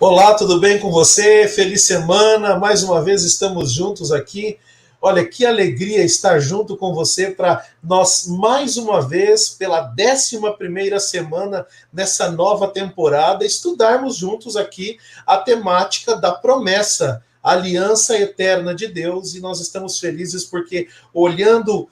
Olá, tudo bem com você? Feliz semana, mais uma vez estamos juntos aqui. Olha, que alegria estar junto com você para nós, mais uma vez, pela 11ª semana nessa nova temporada, estudarmos juntos aqui a temática da promessa, a aliança eterna de Deus, e nós estamos felizes porque, olhando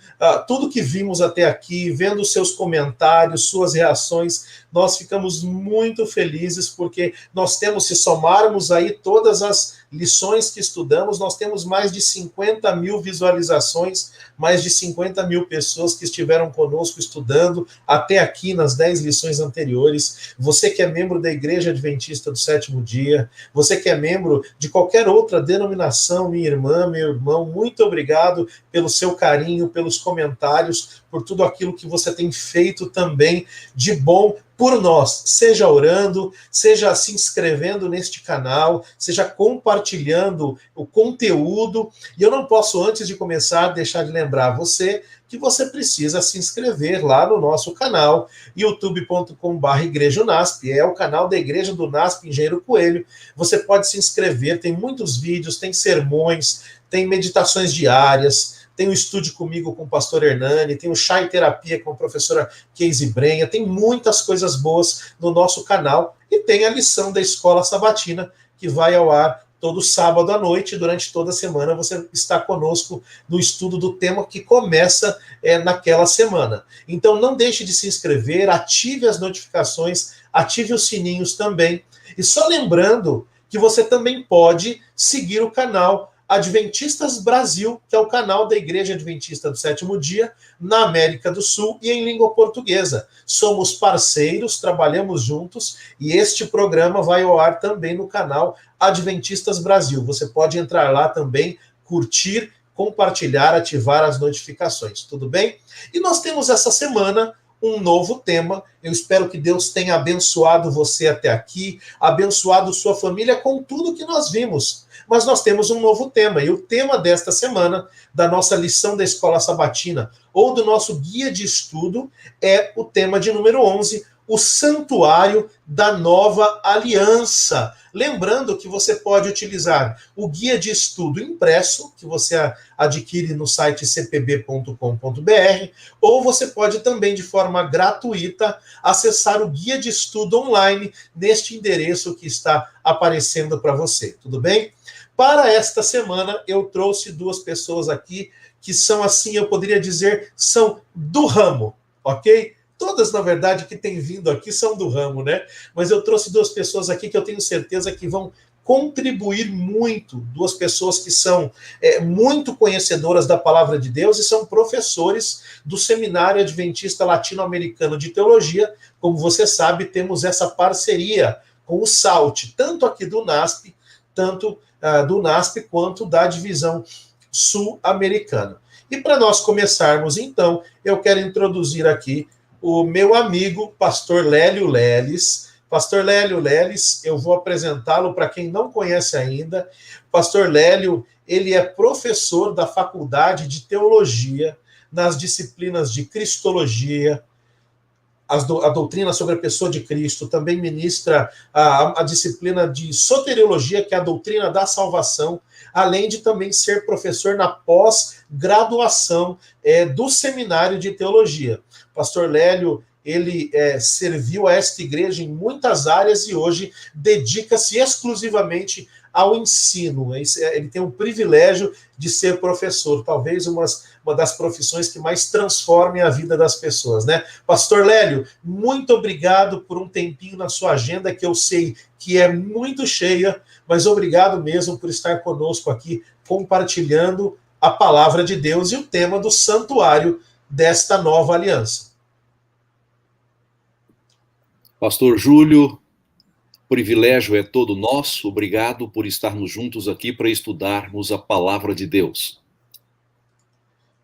tudo que vimos até aqui, vendo seus comentários, suas reações, nós ficamos muito felizes porque nós temos, se somarmos aí todas as lições que estudamos, nós temos mais de 50 mil visualizações, mais de 50 mil pessoas que estiveram conosco estudando até aqui nas 10 lições anteriores. Você que é membro da Igreja Adventista do Sétimo Dia, você que é membro de qualquer outra denominação, minha irmã, meu irmão, muito obrigado pelo seu carinho, pelos comentários, por tudo aquilo que você tem feito também de bom por nós, seja orando, seja se inscrevendo neste canal, seja compartilhando o conteúdo. E eu não posso, antes de começar, deixar de lembrar você que você precisa se inscrever lá no nosso canal, youtube.com/Igreja UNASP, é o canal da Igreja do UNASP Engenheiro Coelho. Você pode se inscrever, tem muitos vídeos, tem sermões, tem meditações diárias, tem o Estude Comigo com o pastor Hernani, tem o Chá e Terapia com a professora Casey Brenha, tem muitas coisas boas no nosso canal, e tem a lição da Escola Sabatina, que vai ao ar todo sábado à noite. Durante toda a semana você está conosco no estudo do tema que começa naquela semana. Então não deixe de se inscrever, ative as notificações, ative os sininhos também. E só lembrando que você também pode seguir o canal Adventistas Brasil, que é o canal da Igreja Adventista do Sétimo Dia, na América do Sul e em língua portuguesa. Somos parceiros, trabalhamos juntos, e este programa vai ao ar também no canal Adventistas Brasil. Você pode entrar lá também, curtir, compartilhar, ativar as notificações, tudo bem? E nós temos essa semana um novo tema. Eu espero que Deus tenha abençoado você até aqui, abençoado sua família com tudo que nós vimos. Mas nós temos um novo tema, e o tema desta semana, da nossa lição da Escola Sabatina, ou do nosso guia de estudo, é o tema de número 11, o Santuário da Nova Aliança. Lembrando que você pode utilizar o guia de estudo impresso, que você adquire no site cpb.com.br, ou você pode também, de forma gratuita, acessar o guia de estudo online neste endereço que está aparecendo para você, tudo bem? Para esta semana, eu trouxe duas pessoas aqui que são, assim, eu poderia dizer, são do ramo, ok? Todas, na verdade, que têm vindo aqui são do ramo, né? Mas eu trouxe duas pessoas aqui que eu tenho certeza que vão contribuir muito, duas pessoas que são muito conhecedoras da palavra de Deus e são professores do Seminário Adventista Latino-Americano de Teologia. Como você sabe, temos essa parceria com o SALT, tanto aqui do NASP, tanto do NASP quanto da divisão sul-americana. E para nós começarmos, então, eu quero introduzir aqui o meu amigo, pastor Lélio Leles. Pastor Lélio Leles, eu vou apresentá-lo para quem não conhece ainda. Pastor Lélio, ele é professor da Faculdade de Teologia nas disciplinas de Cristologia, a doutrina sobre a pessoa de Cristo, também ministra a disciplina de soteriologia, que é a doutrina da salvação, além de também ser professor na pós-graduação do Seminário de Teologia. Pastor Lélio, ele serviu a esta igreja em muitas áreas e hoje dedica-se exclusivamente ao ensino. Ele tem o privilégio de ser professor, talvez uma das profissões que mais transformem a vida das pessoas, né? Pastor Lélio, muito obrigado por um tempinho na sua agenda, que eu sei que é muito cheia, mas obrigado mesmo por estar conosco aqui, compartilhando a palavra de Deus e o tema do santuário desta nova aliança. Pastor Júlio, o privilégio é todo nosso. Obrigado por estarmos juntos aqui para estudarmos a palavra de Deus.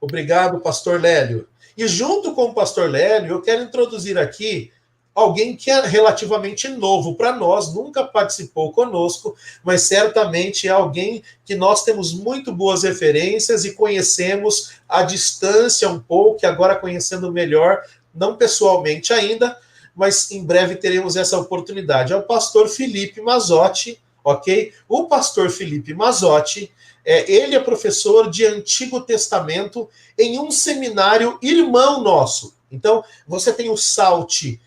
Obrigado, pastor Lélio. E junto com o pastor Lélio, eu quero introduzir aqui alguém que é relativamente novo para nós, nunca participou conosco, mas certamente é alguém que nós temos muito boas referências e conhecemos à distância um pouco, e agora conhecendo melhor, não pessoalmente ainda, mas em breve teremos essa oportunidade. É o pastor Felipe Mazzotti, ok? O pastor Felipe Mazzotti, ele é professor de Antigo Testamento em um seminário irmão nosso. Então, você tem o SALT,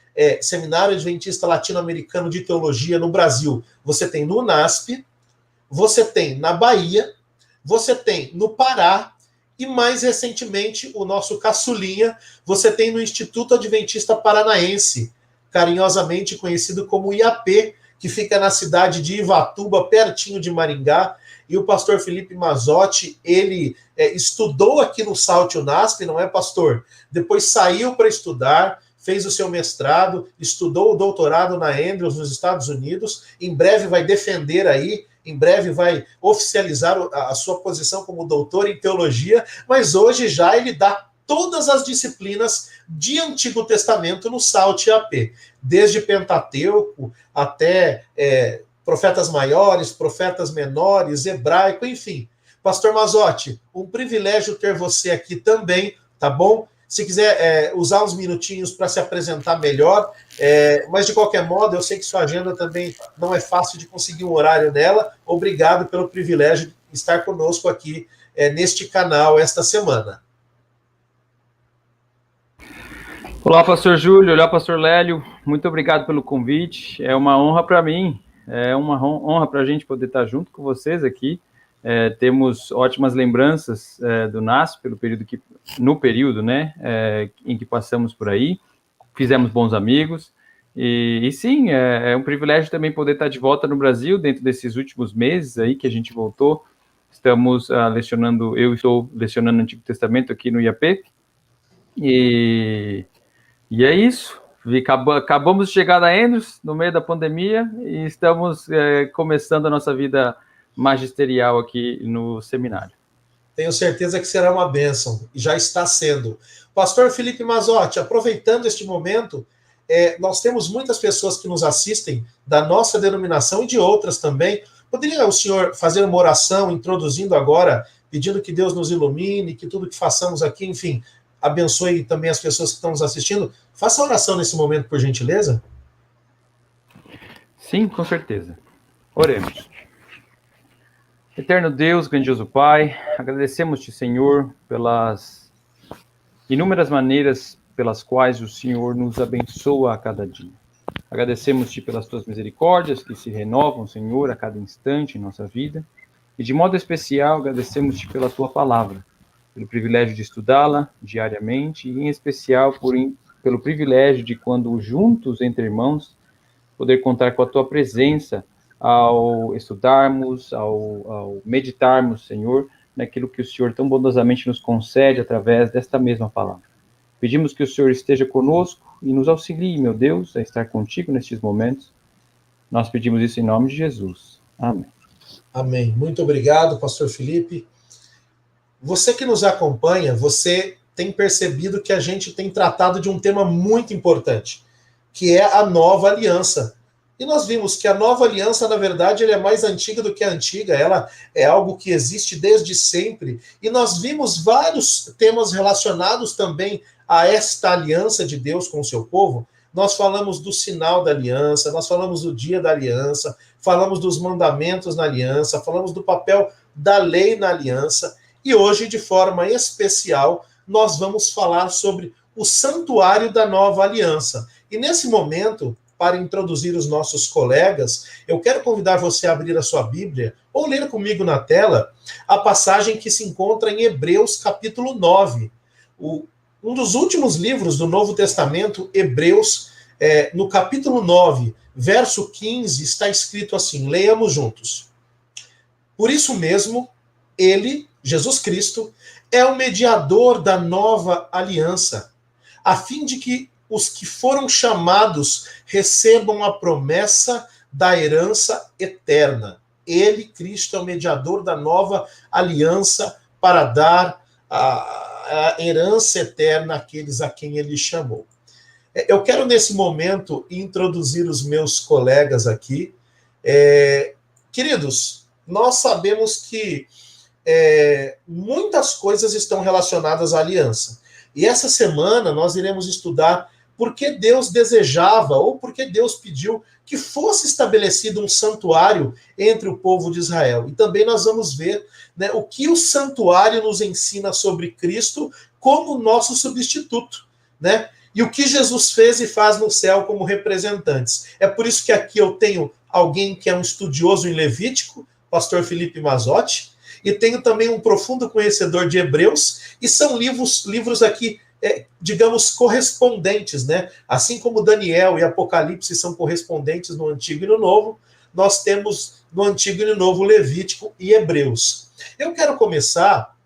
Seminário Adventista Latino-Americano de Teologia no Brasil. Você tem no UNASP, você tem na Bahia, você tem no Pará, e mais recentemente, o nosso caçulinha, você tem no Instituto Adventista Paranaense, carinhosamente conhecido como IAP, que fica na cidade de Ivatuba, pertinho de Maringá. E o pastor Felipe Mazzotti, ele estudou aqui no SALT UNASP, não é, pastor? Depois saiu para estudar, fez o seu mestrado, estudou o doutorado na Andrews, nos Estados Unidos, em breve vai defender aí, em breve vai oficializar a sua posição como doutor em teologia, mas hoje já ele dá todas as disciplinas de Antigo Testamento no SALT AP, desde Pentateuco até profetas maiores, profetas menores, hebraico, enfim. Pastor Mazzotti, um privilégio ter você aqui também, tá bom? Se quiser usar uns minutinhos para se apresentar melhor, mas de qualquer modo, eu sei que sua agenda também não é fácil de conseguir um horário nela. Obrigado pelo privilégio de estar conosco aqui neste canal esta semana. Olá, pastor Júlio, olá, pastor Lélio, muito obrigado pelo convite, é uma honra para mim, é uma honra para a gente poder estar junto com vocês aqui. Temos ótimas lembranças do NASP, no período, né, em que passamos por aí, fizemos bons amigos, e sim, é um privilégio também poder estar de volta no Brasil, dentro desses últimos meses aí que a gente voltou. Estamos eu estou lecionando Antigo Testamento aqui no IAP, e é isso. Acabamos de chegar na Andrews, no meio da pandemia, e estamos começando a nossa vida magisterial aqui no seminário. Tenho certeza que será uma bênção, e já está sendo. Pastor Felipe Mazzotti, aproveitando este momento, nós temos muitas pessoas que nos assistem da nossa denominação e de outras também. Poderia o senhor fazer uma oração, introduzindo agora, pedindo que Deus nos ilumine, que tudo que façamos aqui, enfim, abençoe também as pessoas que estão nos assistindo. Faça a oração nesse momento, por gentileza. Sim, com certeza. Oremos. Eterno Deus, grandioso Pai, agradecemos-te, Senhor, pelas inúmeras maneiras pelas quais o Senhor nos abençoa a cada dia. Agradecemos-te pelas tuas misericórdias que se renovam, Senhor, a cada instante em nossa vida. E de modo especial, agradecemos-te pela tua palavra, pelo privilégio de estudá-la diariamente, e em especial pelo privilégio de, quando juntos entre irmãos, poder contar com a tua presença ao estudarmos, ao meditarmos, Senhor, naquilo que o Senhor tão bondosamente nos concede através desta mesma palavra. Pedimos que o Senhor esteja conosco e nos auxilie, meu Deus, a estar contigo nestes momentos. Nós pedimos isso em nome de Jesus. Amém. Amém. Muito obrigado, pastor Felipe. Você que nos acompanha, você tem percebido que a gente tem tratado de um tema muito importante, que é a nova aliança. E nós vimos que a nova aliança, na verdade, ela é mais antiga do que a antiga, ela é algo que existe desde sempre. E nós vimos vários temas relacionados também a esta aliança de Deus com o seu povo. Nós falamos do sinal da aliança, nós falamos do dia da aliança, falamos dos mandamentos na aliança, falamos do papel da lei na aliança. E hoje, de forma especial, nós vamos falar sobre o santuário da nova aliança. E nesse momento, para introduzir os nossos colegas, eu quero convidar você a abrir a sua Bíblia ou ler comigo na tela a passagem que se encontra em Hebreus capítulo 9. Um dos últimos livros do Novo Testamento, Hebreus, no capítulo 9, verso 15, está escrito assim, leiamos juntos. Por isso mesmo, ele, Jesus Cristo, é o mediador da nova aliança, a fim de que os que foram chamados recebam a promessa da herança eterna. Ele, Cristo, é o mediador da nova aliança para dar a herança eterna àqueles a quem ele chamou. Eu quero, nesse momento, introduzir os meus colegas aqui. Queridos, nós sabemos que muitas coisas estão relacionadas à aliança. E essa semana nós iremos estudar porque Deus desejava, ou porque Deus pediu que fosse estabelecido um santuário entre o povo de Israel. E também nós vamos ver, né, o que o santuário nos ensina sobre Cristo como nosso substituto, né? E o que Jesus fez e faz no céu como representantes. É por isso que aqui eu tenho alguém que é um estudioso em Levítico, pastor Felipe Mazotti, e tenho também um profundo conhecedor de Hebreus, e são livros aqui, digamos, correspondentes, né? Assim como Daniel e Apocalipse são correspondentes no Antigo e no Novo, nós temos no Antigo e no Novo Levítico e Hebreus. Eu quero começar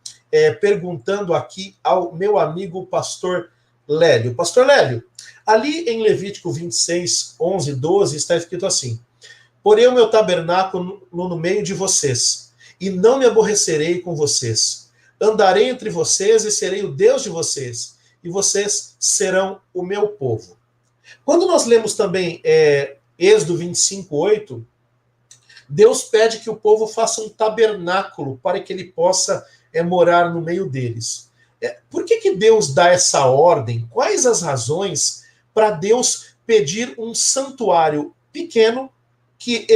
perguntando aqui ao meu amigo pastor Lélio. Pastor Lélio, ali em Levítico 26, 11, 12, está escrito assim: porém o meu tabernáculo no meio de vocês, e não me aborrecerei com vocês. Andarei entre vocês e serei o Deus de vocês, e vocês serão o meu povo. Quando nós lemos também Êxodo 25, 8, Deus pede que o povo faça um tabernáculo para que ele possa morar no meio deles. Por que Deus dá essa ordem? Quais as razões para Deus pedir um santuário pequeno que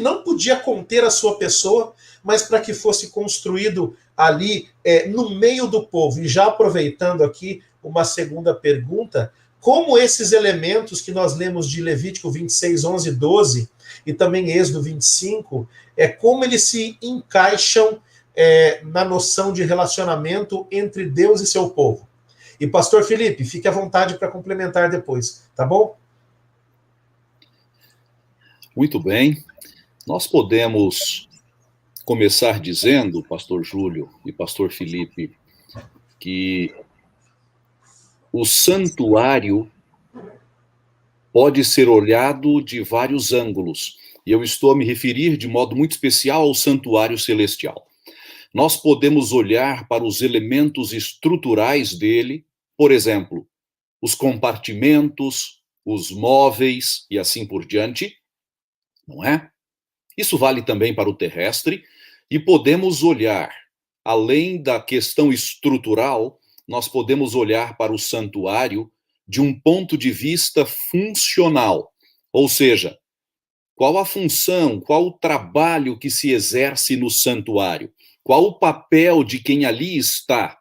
não podia conter a sua pessoa, mas para que fosse construído ali no meio do povo? E já aproveitando aqui uma segunda pergunta, como esses elementos que nós lemos de Levítico 26, 11, 12 e também Êxodo 25, como eles se encaixam na noção de relacionamento entre Deus e seu povo? E pastor Felipe, fique à vontade para complementar depois, tá bom? Muito bem. Nós podemos começar dizendo, pastor Júlio e pastor Felipe, que o santuário pode ser olhado de vários ângulos, e eu estou a me referir de modo muito especial ao santuário celestial. Nós podemos olhar para os elementos estruturais dele, por exemplo, os compartimentos, os móveis e assim por diante, não é? Isso vale também para o terrestre, e podemos olhar, além da questão estrutural, nós podemos olhar para o santuário de um ponto de vista funcional, ou seja, qual a função, qual o trabalho que se exerce no santuário, qual o papel de quem ali está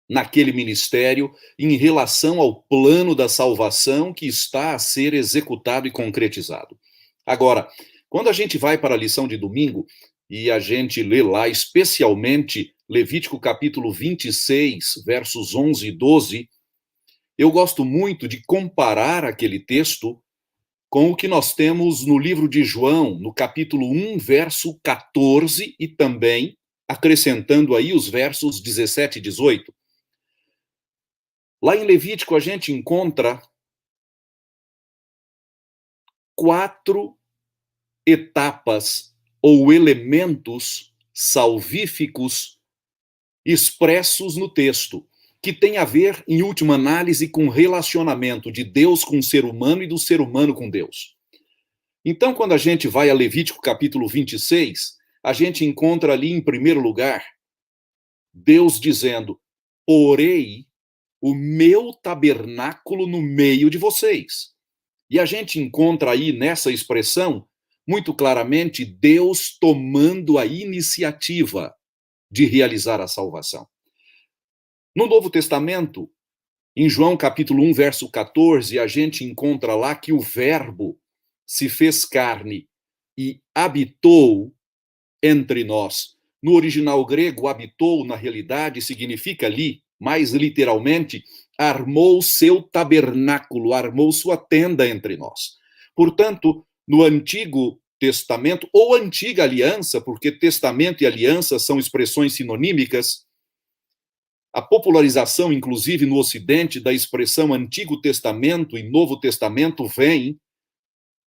naquele ministério em relação ao plano da salvação que está a ser executado e concretizado. Agora, quando a gente vai para a lição de domingo e a gente lê lá especialmente Levítico capítulo 26, versos 11 e 12, eu gosto muito de comparar aquele texto com o que nós temos no livro de João, no capítulo 1, verso 14, e também acrescentando aí os versos 17 e 18. Lá em Levítico a gente encontra 4 etapas ou elementos salvíficos expressos no texto, que tem a ver, em última análise, com o relacionamento de Deus com o ser humano e do ser humano com Deus. Então, quando a gente vai a Levítico capítulo 26, a gente encontra ali, em primeiro lugar, Deus dizendo: porei o meu tabernáculo no meio de vocês. E a gente encontra aí, nessa expressão, muito claramente, Deus tomando a iniciativa de realizar a salvação. No Novo Testamento, em João capítulo 1, verso 14, a gente encontra lá que o Verbo se fez carne e habitou entre nós. No original grego, habitou, na realidade, significa ali, mais literalmente, armou seu tabernáculo, armou sua tenda entre nós. Portanto, no Antigo Testamento, ou Antiga Aliança, porque testamento e aliança são expressões sinonímicas, a popularização, inclusive no Ocidente, da expressão Antigo Testamento e Novo Testamento vem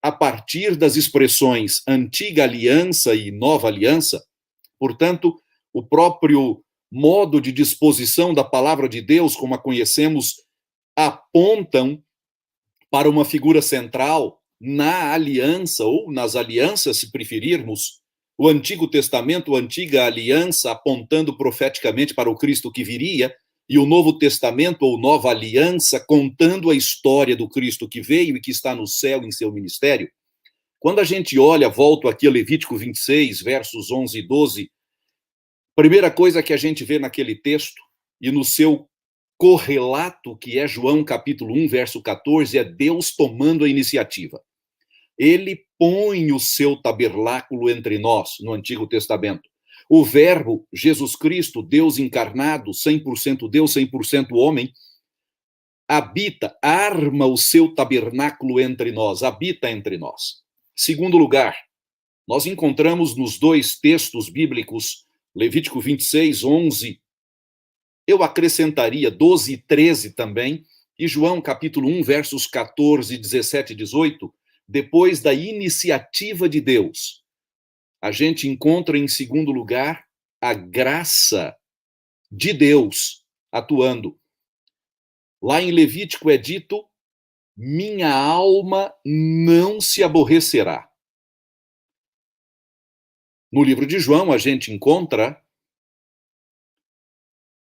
a partir das expressões Antiga Aliança e Nova Aliança. Portanto, o próprio modo de disposição da palavra de Deus, como a conhecemos, apontam para uma figura central na aliança, ou nas alianças, se preferirmos, o Antigo Testamento, a Antiga Aliança, apontando profeticamente para o Cristo que viria, e o Novo Testamento, ou Nova Aliança, contando a história do Cristo que veio e que está no céu em seu ministério, quando a gente olha, volto aqui a Levítico 26, versos 11 e 12, primeira coisa que a gente vê naquele texto, e no seu correlato, que é João capítulo 1, verso 14, é Deus tomando a iniciativa. Ele põe o seu tabernáculo entre nós, no Antigo Testamento. O Verbo, Jesus Cristo, Deus encarnado, 100% Deus, 100% homem, habita, arma o seu tabernáculo entre nós, habita entre nós. Segundo lugar, nós encontramos nos dois textos bíblicos, Levítico 26, 11, eu acrescentaria 12 e 13 também, e João capítulo 1, versos 14, 17 e 18, depois da iniciativa de Deus, a gente encontra, em segundo lugar, a graça de Deus atuando. Lá em Levítico é dito, minha alma não se aborrecerá. No livro de João, a gente encontra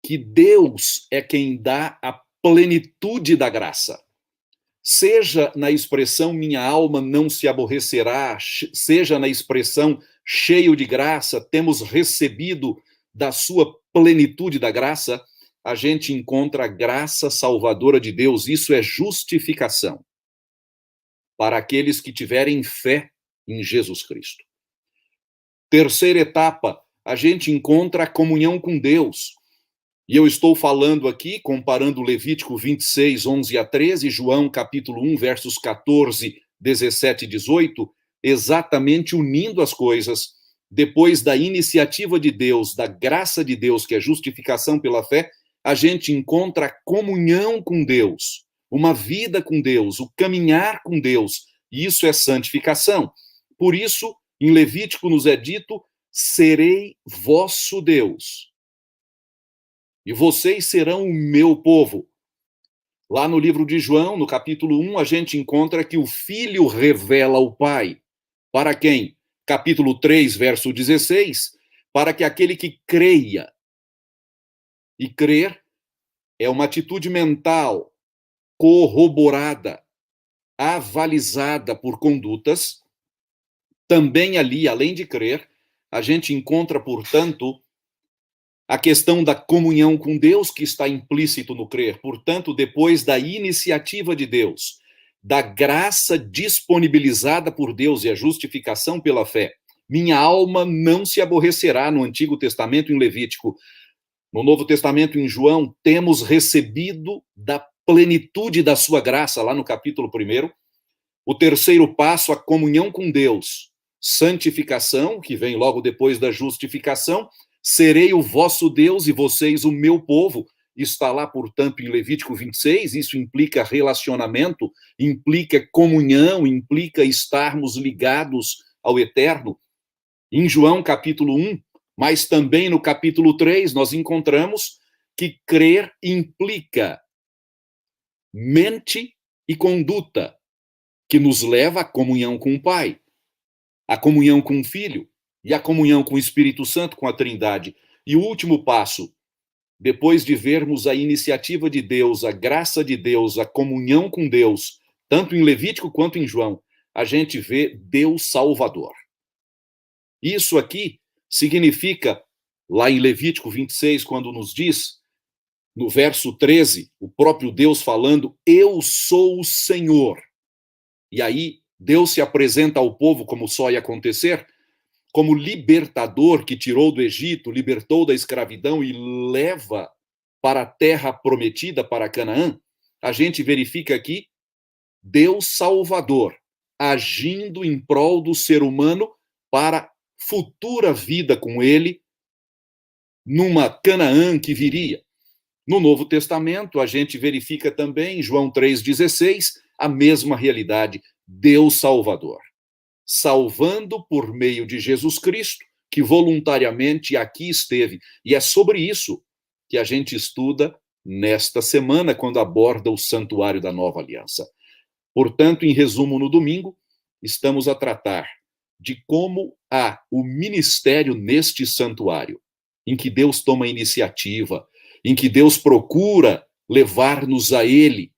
que Deus é quem dá a plenitude da graça. Seja na expressão minha alma não se aborrecerá, seja na expressão cheio de graça, temos recebido da sua plenitude da graça, a gente encontra a graça salvadora de Deus. Isso é justificação para aqueles que tiverem fé em Jesus Cristo. Terceira etapa, a gente encontra a comunhão com Deus. E eu estou falando aqui, comparando Levítico 26, 11 a 13, João capítulo 1, versos 14, 17 e 18, exatamente unindo as coisas, depois da iniciativa de Deus, da graça de Deus, que é justificação pela fé, a gente encontra a comunhão com Deus, uma vida com Deus, o caminhar com Deus, e isso é santificação. Por isso, em Levítico nos é dito, serei vosso Deus. E vocês serão o meu povo. Lá no livro de João, no capítulo 1, a gente encontra que o Filho revela o Pai. Para quem? Capítulo 3, verso 16, para que aquele que creia, e crer é uma atitude mental corroborada, avalizada por condutas, também ali, além de crer, a gente encontra, portanto, a questão da comunhão com Deus que está implícito no crer. Portanto, depois da iniciativa de Deus, da graça disponibilizada por Deus e a justificação pela fé, minha alma não se aborrecerá no Antigo Testamento, em Levítico. No Novo Testamento, em João, temos recebido da plenitude da sua graça, lá no capítulo 1. O terceiro passo, a comunhão com Deus. Santificação, que vem logo depois da justificação. Serei o vosso Deus e vocês o meu povo. Está lá, portanto, em Levítico 26, isso implica relacionamento, implica comunhão, implica estarmos ligados ao eterno. Em João capítulo 1, mas também no capítulo 3, nós encontramos que crer implica mente e conduta, que nos leva à comunhão com o Pai, à comunhão com o Filho, e a comunhão com o Espírito Santo, com a Trindade. E o último passo, depois de vermos a iniciativa de Deus, a graça de Deus, a comunhão com Deus, tanto em Levítico quanto em João, a gente vê Deus Salvador. Isso aqui significa, lá em Levítico 26, quando nos diz, no verso 13, o próprio Deus falando, eu sou o Senhor. E aí, Deus se apresenta ao povo, como só ia acontecer, como libertador que tirou do Egito, libertou da escravidão e leva para a terra prometida, para Canaã, a gente verifica aqui Deus Salvador, agindo em prol do ser humano para futura vida com ele, numa Canaã que viria. No Novo Testamento, a gente verifica também, João 3,16, a mesma realidade, Deus Salvador. Salvando por meio de Jesus Cristo, que voluntariamente aqui esteve. E é sobre isso que a gente estuda nesta semana, quando aborda o Santuário da Nova Aliança. Portanto, em resumo, no domingo, estamos a tratar de como há o ministério neste santuário, em que Deus toma iniciativa, em que Deus procura levar-nos a Ele,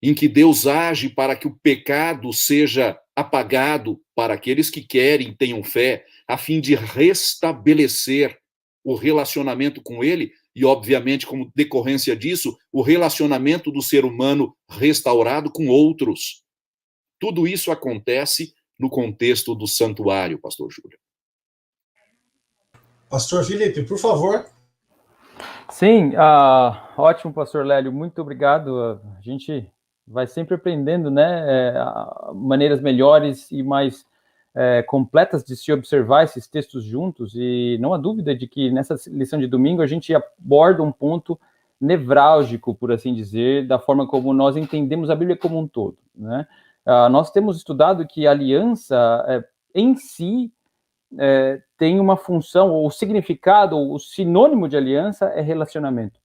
em que Deus age para que o pecado seja apagado para aqueles que querem, tenham fé, a fim de restabelecer o relacionamento com Ele e, obviamente, como decorrência disso, o relacionamento do ser humano restaurado com outros. Tudo isso acontece no contexto do santuário, pastor Júlio. Pastor Felipe, por favor. Sim, ótimo, pastor Lélio, muito obrigado. A gente vai sempre aprendendo, né, maneiras melhores e mais completas de se observar esses textos juntos, e não há dúvida de que nessa lição de domingo a gente aborda um ponto nevrálgico, por assim dizer, da forma como nós entendemos a Bíblia como um todo, né? Nós temos estudado que a aliança em si tem uma função, ou significado, ou o sinônimo de aliança é relacionamento.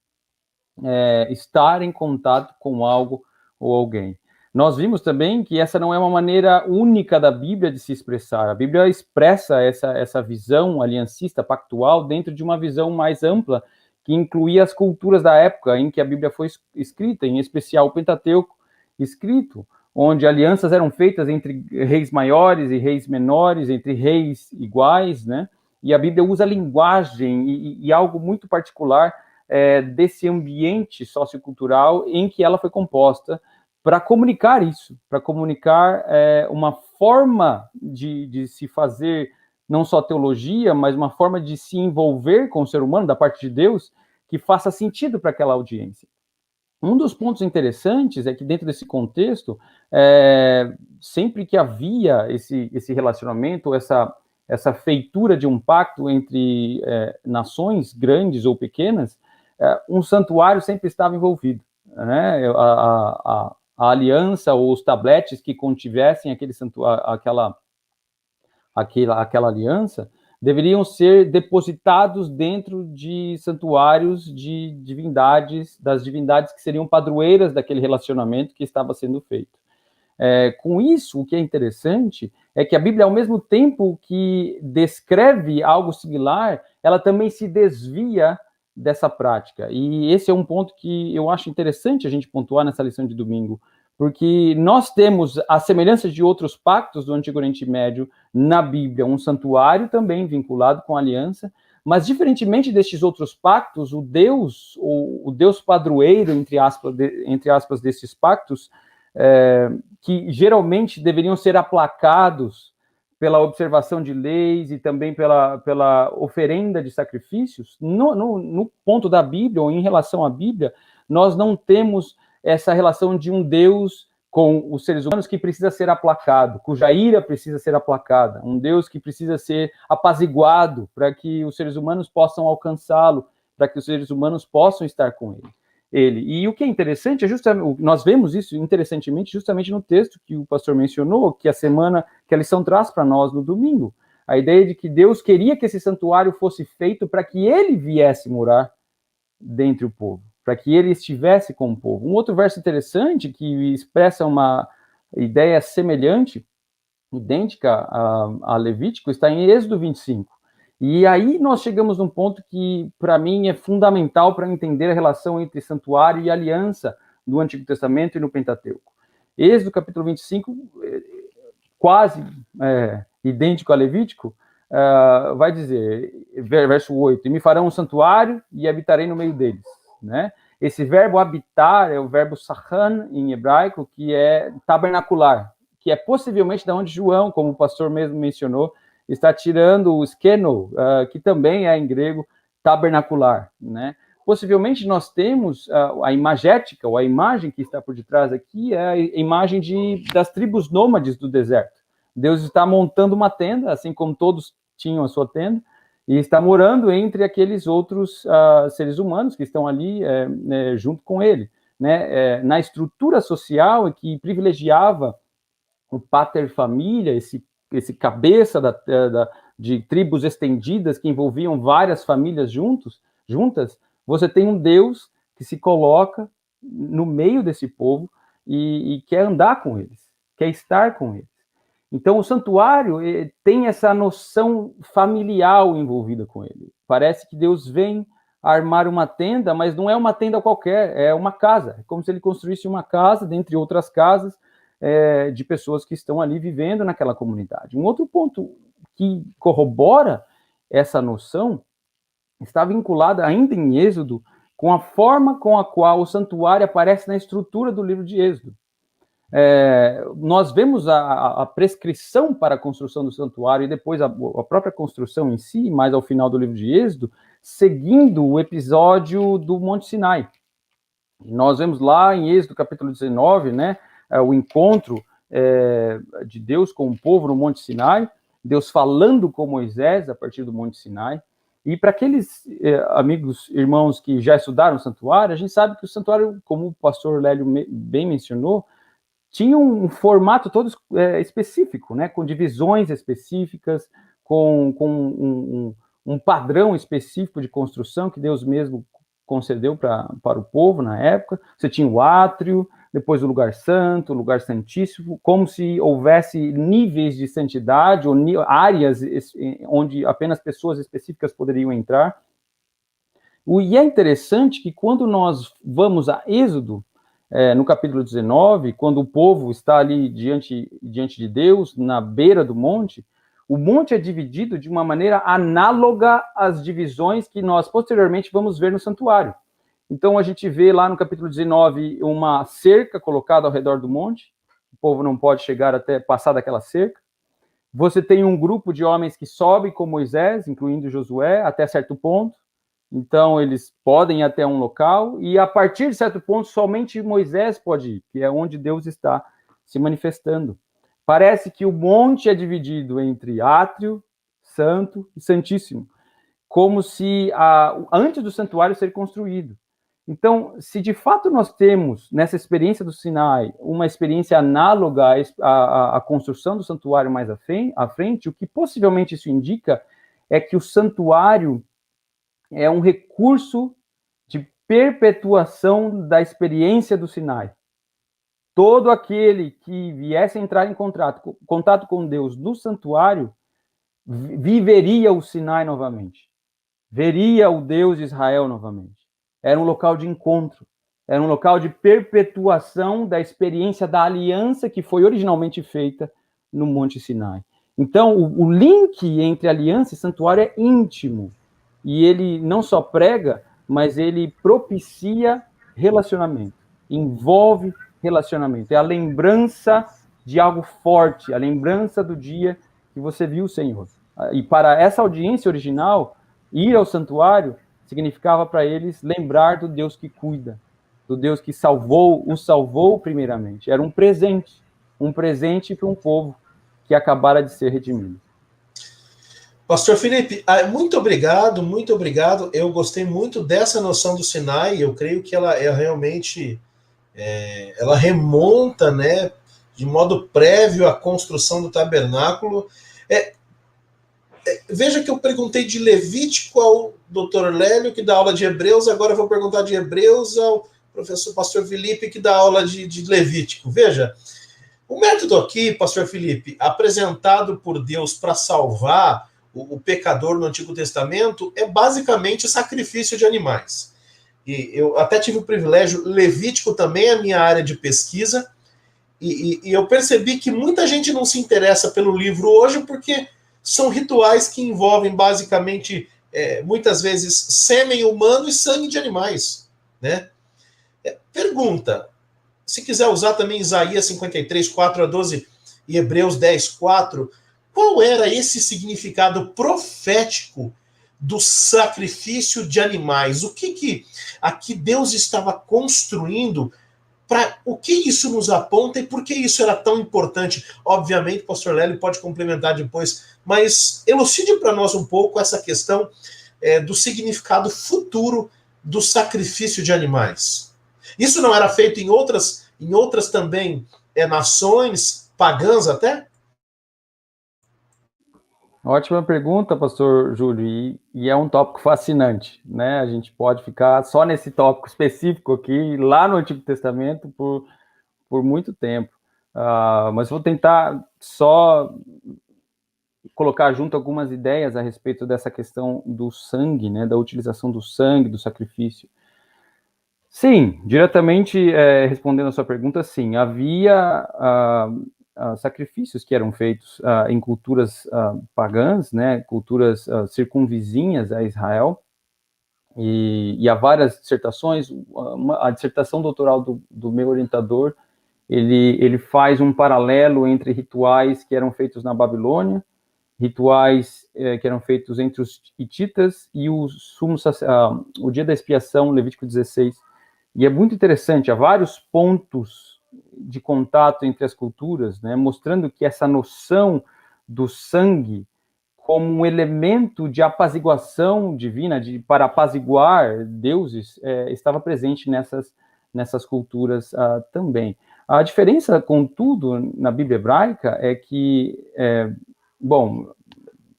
Estar em contato com algo ou alguém. Nós vimos também que essa não é uma maneira única da Bíblia de se expressar. A Bíblia expressa essa visão aliancista, pactual, dentro de uma visão mais ampla, que incluía as culturas da época em que a Bíblia foi escrita, em especial o Pentateuco escrito, onde alianças eram feitas entre reis maiores e reis menores, entre reis iguais, né? E a Bíblia usa linguagem e algo muito particular desse ambiente sociocultural em que ela foi composta para comunicar isso, para comunicar uma forma de se fazer não só teologia, mas uma forma de se envolver com o ser humano da parte de Deus que faça sentido para aquela audiência. Um dos pontos interessantes é que dentro desse contexto, sempre que havia esse relacionamento, essa feitura de um pacto entre nações grandes ou pequenas, um santuário sempre estava envolvido, né? A aliança ou os tabletes que contivessem aquela aliança deveriam ser depositados dentro de santuários de divindades, das divindades que seriam padroeiras daquele relacionamento que estava sendo feito. Com isso, o que é interessante é que a Bíblia, ao mesmo tempo que descreve algo similar, ela também se desvia dessa prática. E esse é um ponto que eu acho interessante a gente pontuar nessa lição de domingo, porque nós temos, a semelhança de outros pactos do Antigo Oriente Médio, na Bíblia, um santuário também vinculado com a aliança, mas diferentemente destes outros pactos, o Deus padroeiro, entre aspas, desses pactos, que geralmente deveriam ser aplacados pela observação de leis e também pela oferenda de sacrifícios, no ponto da Bíblia, ou em relação à Bíblia, nós não temos essa relação de um Deus com os seres humanos que precisa ser aplacado, cuja ira precisa ser aplacada, um Deus que precisa ser apaziguado para que os seres humanos possam alcançá-lo, para que os seres humanos possam estar com ele. E o que é interessante é justamente, nós vemos isso interessantemente justamente no texto que o pastor mencionou, que a lição traz para nós no domingo, a ideia de que Deus queria que esse santuário fosse feito para que ele viesse morar dentre o povo, para que ele estivesse com o povo. Um outro verso interessante que expressa uma ideia semelhante, idêntica a Levítico, está em Êxodo 25. E aí nós chegamos num ponto que, para mim, é fundamental para entender a relação entre santuário e aliança do Antigo Testamento e no Pentateuco. Êxodo capítulo 25, quase idêntico a Levítico, vai dizer, verso 8, e me farão um santuário e habitarei no meio deles, né? Esse verbo habitar é o verbo sachan em hebraico, que é tabernacular, que é possivelmente da onde João, como o pastor mesmo mencionou, está tirando o skeno, que também é em grego tabernacular, né? Possivelmente nós temos a imagética, ou a imagem que está por detrás aqui, é a imagem das tribos nômades do deserto. Deus está montando uma tenda, assim como todos tinham a sua tenda, e está morando entre aqueles outros seres humanos que estão ali junto com ele, né? Na estrutura social que privilegiava o pater família, esse cabeça de tribos estendidas que envolviam várias famílias juntas, você tem um Deus que se coloca no meio desse povo e quer andar com eles, quer estar com eles. Então, o santuário tem essa noção familiar envolvida com ele. Parece que Deus vem armar uma tenda, mas não é uma tenda qualquer, é uma casa. É como se ele construísse uma casa, dentre outras casas, de pessoas que estão ali vivendo naquela comunidade. Um outro ponto que corrobora essa noção está vinculado ainda em Êxodo com a forma com a qual o santuário aparece na estrutura do livro de Êxodo. Nós vemos a prescrição para a construção do santuário e depois a própria construção em si, mais ao final do livro de Êxodo, seguindo o episódio do Monte Sinai. Nós vemos lá em Êxodo capítulo 19, né, o encontro de Deus com o povo no Monte Sinai, Deus falando com Moisés a partir do Monte Sinai. E para aqueles amigos, irmãos que já estudaram o santuário, a gente sabe que o santuário, como o pastor Lélio bem mencionou, tinha um formato todo específico, né, com divisões específicas, com um padrão específico de construção que Deus mesmo concedeu para o povo na época. Você tinha o átrio, depois o lugar santo, o lugar santíssimo, como se houvesse níveis de santidade, ou áreas onde apenas pessoas específicas poderiam entrar. E é interessante que quando nós vamos a Êxodo, no capítulo 19, quando o povo está ali diante de Deus, na beira do monte, o monte é dividido de uma maneira análoga às divisões que nós posteriormente vamos ver no santuário. Então a gente vê lá no capítulo 19 uma cerca colocada ao redor do monte, o povo não pode chegar até passar daquela cerca. Você tem um grupo de homens que sobe com Moisés, incluindo Josué, até certo ponto. Então, eles podem ir até um local, e a partir de certo ponto, somente Moisés pode ir, que é onde Deus está se manifestando. Parece que o monte é dividido entre átrio, santo e santíssimo, como se antes do santuário ser construído. Então, se de fato nós temos, nessa experiência do Sinai, uma experiência análoga à construção do santuário mais à frente, o que possivelmente isso indica é que o santuário é um recurso de perpetuação da experiência do Sinai. Todo aquele que viesse a entrar em contato com Deus no santuário, viveria o Sinai novamente. Veria o Deus de Israel novamente. Era um local de encontro. Era um local de perpetuação da experiência da aliança que foi originalmente feita no Monte Sinai. Então, o link entre aliança e santuário é íntimo. E ele não só prega, mas ele propicia relacionamento, envolve relacionamento. É a lembrança de algo forte, a lembrança do dia que você viu o Senhor. E para essa audiência original, ir ao santuário significava para eles lembrar do Deus que cuida, do Deus que os salvou primeiramente. Era um presente para um povo que acabara de ser redimido. Pastor Felipe, muito obrigado, muito obrigado. Eu gostei muito dessa noção do Sinai. Eu creio que ela realmente ela remonta, né, de modo prévio à construção do tabernáculo. Veja que eu perguntei de Levítico ao Dr. Lélio, que dá aula de Hebreus, agora eu vou perguntar de Hebreus ao professor Pastor Felipe, que dá aula de Levítico. Veja, o método aqui, Pastor Felipe, apresentado por Deus para salvar o pecador no Antigo Testamento, é basicamente sacrifício de animais. E eu até tive o privilégio, Levítico também é a minha área de pesquisa, e eu percebi que muita gente não se interessa pelo livro hoje, porque são rituais que envolvem basicamente, muitas vezes, sêmen humano e sangue de animais. Né? Pergunta, se quiser usar também Isaías 53, 4 a 12 e Hebreus 10, 4, qual era esse significado profético do sacrifício de animais? O que aqui Deus estava construindo? O que isso nos aponta e por que isso era tão importante? Obviamente, o pastor Lélio pode complementar depois, mas elucide para nós um pouco essa questão do significado futuro do sacrifício de animais. Isso não era feito em outras também nações pagãs até? Ótima pergunta, pastor Júlio, e é um tópico fascinante, né? A gente pode ficar só nesse tópico específico aqui, lá no Antigo Testamento, por muito tempo. Mas vou tentar só colocar junto algumas ideias a respeito dessa questão do sangue, né, da utilização do sangue, do sacrifício. Sim, diretamente respondendo a sua pergunta, sim, havia sacrifícios que eram feitos em culturas pagãs, né, culturas circunvizinhas a Israel, e há várias dissertações. A dissertação doutoral do meu orientador, ele faz um paralelo entre rituais que eram feitos na Babilônia, rituais que eram feitos entre os hititas e o dia da expiação, Levítico 16. E é muito interessante, há vários pontos de contato entre as culturas, né, mostrando que essa noção do sangue como um elemento de apaziguação divina, para apaziguar deuses, estava presente nessas culturas também. A diferença, contudo, na Bíblia hebraica é que, bom,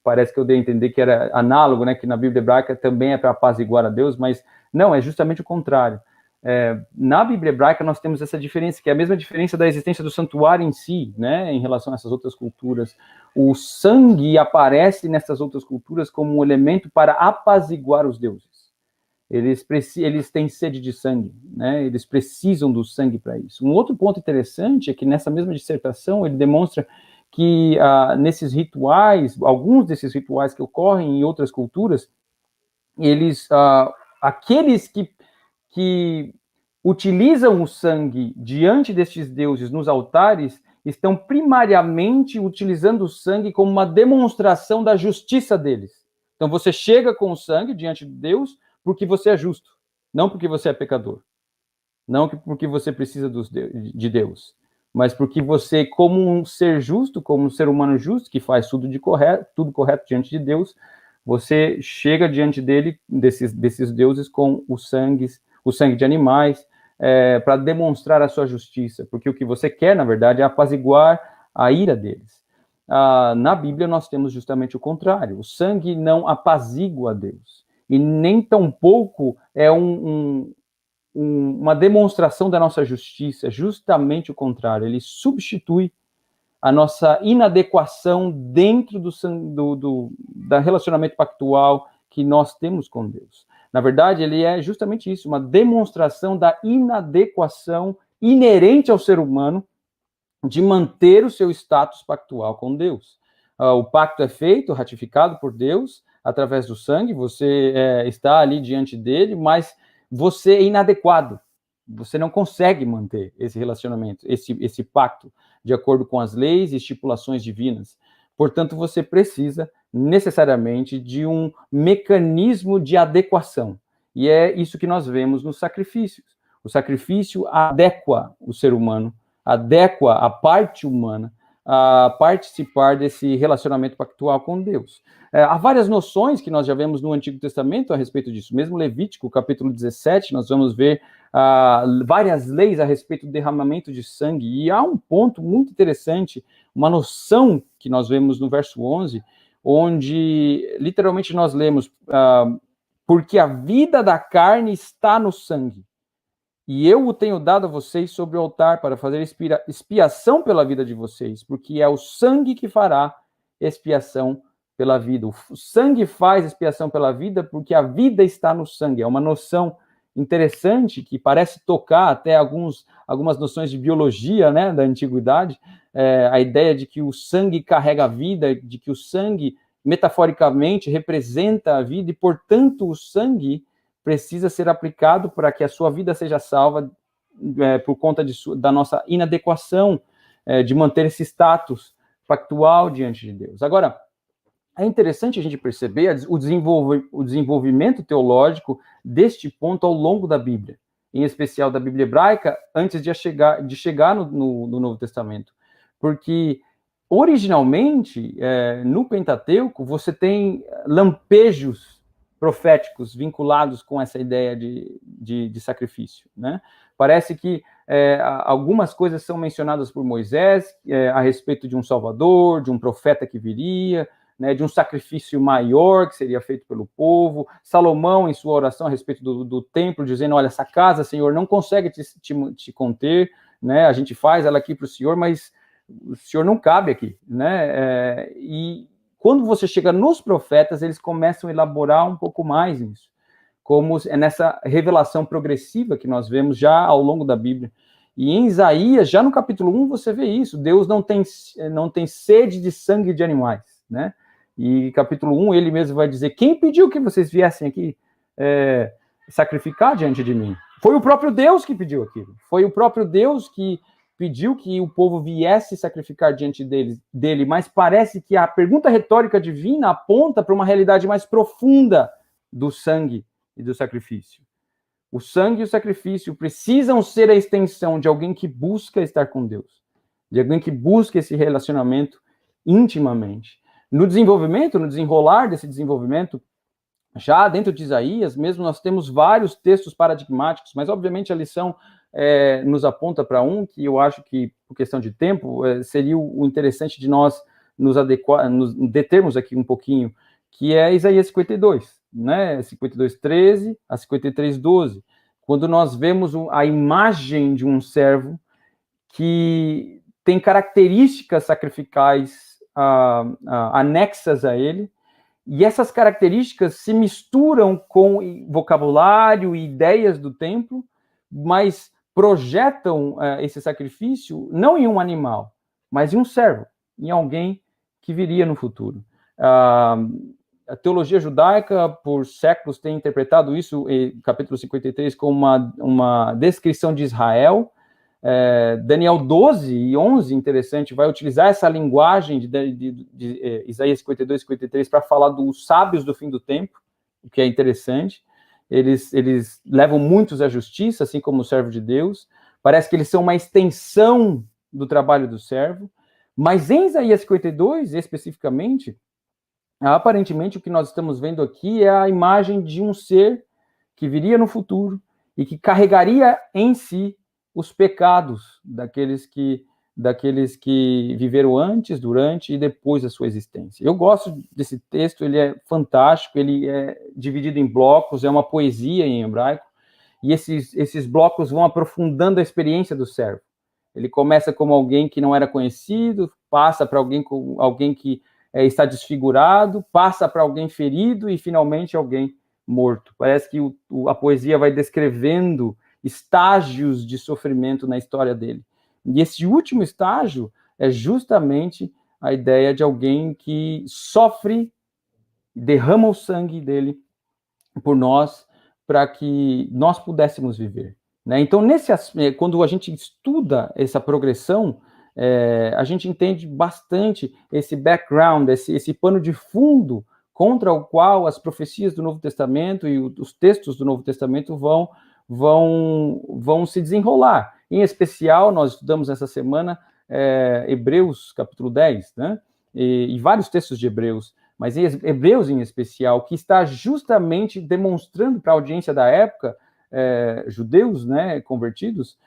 parece que eu dei a entender que era análogo, né, que na Bíblia hebraica também é para apaziguar a Deus, mas não, é justamente o contrário. Na Bíblia hebraica nós temos essa diferença, que é a mesma diferença da existência do santuário em si, né, em relação a essas outras culturas. O sangue aparece nessas outras culturas como um elemento para apaziguar os deuses. Eles têm sede de sangue, né, eles precisam do sangue para isso. Um outro ponto interessante é que nessa mesma dissertação ele demonstra que nesses rituais, alguns desses rituais que ocorrem em outras culturas, aqueles que utilizam o sangue diante destes deuses nos altares estão primariamente utilizando o sangue como uma demonstração da justiça deles. Então você chega com o sangue diante de Deus porque você é justo, não porque você é pecador, não porque você precisa de Deus, mas porque você, como um ser justo, como um ser humano justo, que faz tudo correto diante de Deus, você chega diante desses deuses com o sangue de animais, para demonstrar a sua justiça, porque o que você quer, na verdade, é apaziguar a ira deles. Na Bíblia nós temos justamente o contrário, o sangue não apazigua a Deus, e nem tampouco é uma demonstração da nossa justiça, justamente o contrário, ele substitui a nossa inadequação dentro do relacionamento pactual que nós temos com Deus. Na verdade, ele é justamente isso, uma demonstração da inadequação inerente ao ser humano de manter o seu status pactual com Deus. O pacto é feito, ratificado por Deus, através do sangue, você está ali diante dele, mas você é inadequado. Você não consegue manter esse relacionamento, esse pacto, de acordo com as leis e estipulações divinas. Portanto, você precisa necessariamente de um mecanismo de adequação. E é isso que nós vemos nos sacrifícios. O sacrifício adequa o ser humano, adequa a parte humana a participar desse relacionamento pactual com Deus. Há várias noções que nós já vemos no Antigo Testamento a respeito disso. Mesmo Levítico, capítulo 17, nós vamos ver várias leis a respeito do derramamento de sangue. E há um ponto muito interessante, uma noção que nós vemos no verso 11, onde literalmente nós lemos, porque a vida da carne está no sangue, e eu o tenho dado a vocês sobre o altar para fazer expiação pela vida de vocês, porque é o sangue que fará expiação pela vida. O sangue faz expiação pela vida porque a vida está no sangue. É uma noção interessante que parece tocar até algumas noções de biologia, né, da antiguidade, a ideia de que o sangue carrega a vida, de que o sangue, metaforicamente, representa a vida, e, portanto, o sangue precisa ser aplicado para que a sua vida seja salva por conta da nossa inadequação de manter esse status pactual diante de Deus. Agora, é interessante a gente perceber o desenvolvimento teológico deste ponto ao longo da Bíblia, em especial da Bíblia hebraica, antes de chegar no Novo Testamento. Porque, originalmente, no Pentateuco, você tem lampejos proféticos vinculados com essa ideia de sacrifício, né? Parece que algumas coisas são mencionadas por Moisés a respeito de um Salvador, de um profeta que viria, né, de um sacrifício maior que seria feito pelo povo. Salomão, em sua oração a respeito do templo, dizendo, olha, essa casa, Senhor, não consegue te conter, né? A gente faz ela aqui para o Senhor, mas o Senhor não cabe aqui, né? E quando você chega nos profetas, eles começam a elaborar um pouco mais nisso, como é nessa revelação progressiva que nós vemos já ao longo da Bíblia. E em Isaías, já no capítulo 1, você vê isso. Deus não tem sede de sangue de animais, né? E capítulo 1, ele mesmo vai dizer, quem pediu que vocês viessem aqui sacrificar diante de mim? Foi o próprio Deus que pediu aquilo. Foi o próprio Deus que pediu que o povo viesse sacrificar diante dele, mas parece que a pergunta retórica divina aponta para uma realidade mais profunda do sangue e do sacrifício. O sangue e o sacrifício precisam ser a extensão de alguém que busca estar com Deus, de alguém que busca esse relacionamento intimamente. No desenrolar desse desenvolvimento, já dentro de Isaías mesmo, nós temos vários textos paradigmáticos, mas obviamente a lição nos aponta para um que eu acho que, por questão de tempo, seria o interessante de nós nos determos aqui um pouquinho, que é Isaías 52, né? 52:13 a 53:12, quando nós vemos a imagem de um servo que tem características sacrificais anexas a ele, e essas características se misturam com vocabulário e ideias do templo, mas projetam esse sacrifício não em um animal, mas em um servo, em alguém que viria no futuro. A teologia judaica, por séculos, tem interpretado isso, capítulo 53, como uma descrição de Israel. Daniel 12:11, interessante, vai utilizar essa linguagem de Isaías 52, 53 para falar dos sábios do fim do tempo, o que é interessante. Eles levam muitos à justiça, assim como o servo de Deus. Parece que eles são uma extensão do trabalho do servo. Mas em Isaías 52, especificamente, aparentemente o que nós estamos vendo aqui é a imagem de um ser que viria no futuro e que carregaria em si os pecados daqueles que viveram antes, durante e depois da sua existência. Eu gosto desse texto, ele é fantástico, ele é dividido em blocos, é uma poesia em hebraico, e esses blocos vão aprofundando a experiência do servo. Ele começa como alguém que não era conhecido, passa para alguém que está desfigurado, passa para alguém ferido e finalmente alguém morto. Parece que a poesia vai descrevendo estágios de sofrimento na história dele. E esse último estágio é justamente a ideia de alguém que sofre, derrama o sangue dele por nós, para que nós pudéssemos viver, né? Então, quando a gente estuda essa progressão, a gente entende bastante esse background, esse pano de fundo contra o qual as profecias do Novo Testamento e os textos do Novo Testamento vão se desenrolar. Em especial, nós estudamos essa semana Hebreus, capítulo 10, né? E vários textos de Hebreus, mas Hebreus em especial, que está justamente demonstrando para a audiência da época, judeus, né, convertidos,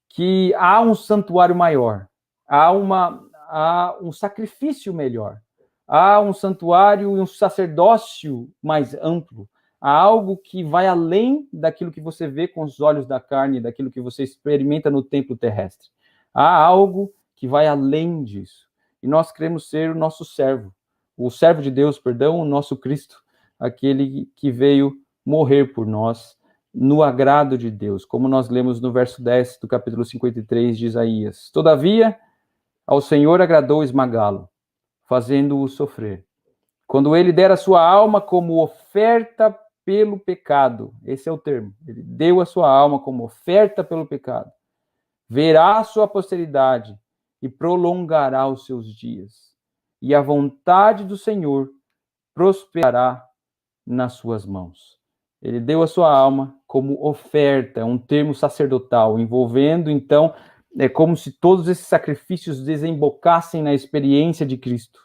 que há um santuário maior, há um sacrifício melhor, há um santuário e um sacerdócio mais amplo, há algo que vai além daquilo que você vê com os olhos da carne, daquilo que você experimenta no templo terrestre. Há algo que vai além disso. E nós queremos ser o nosso servo, o servo de Deus, perdão, o nosso Cristo, aquele que veio morrer por nós, no agrado de Deus, como nós lemos no verso 10 do capítulo 53 de Isaías. Todavia, ao Senhor agradou esmagá-lo, fazendo-o sofrer. Quando ele der a sua alma como oferta pelo pecado, esse é o termo, ele deu a sua alma como oferta pelo pecado, verá a sua posteridade e prolongará os seus dias, e a vontade do Senhor prosperará nas suas mãos. Ele deu a sua alma como oferta, um termo sacerdotal, envolvendo, então, é como se todos esses sacrifícios desembocassem na experiência de Cristo,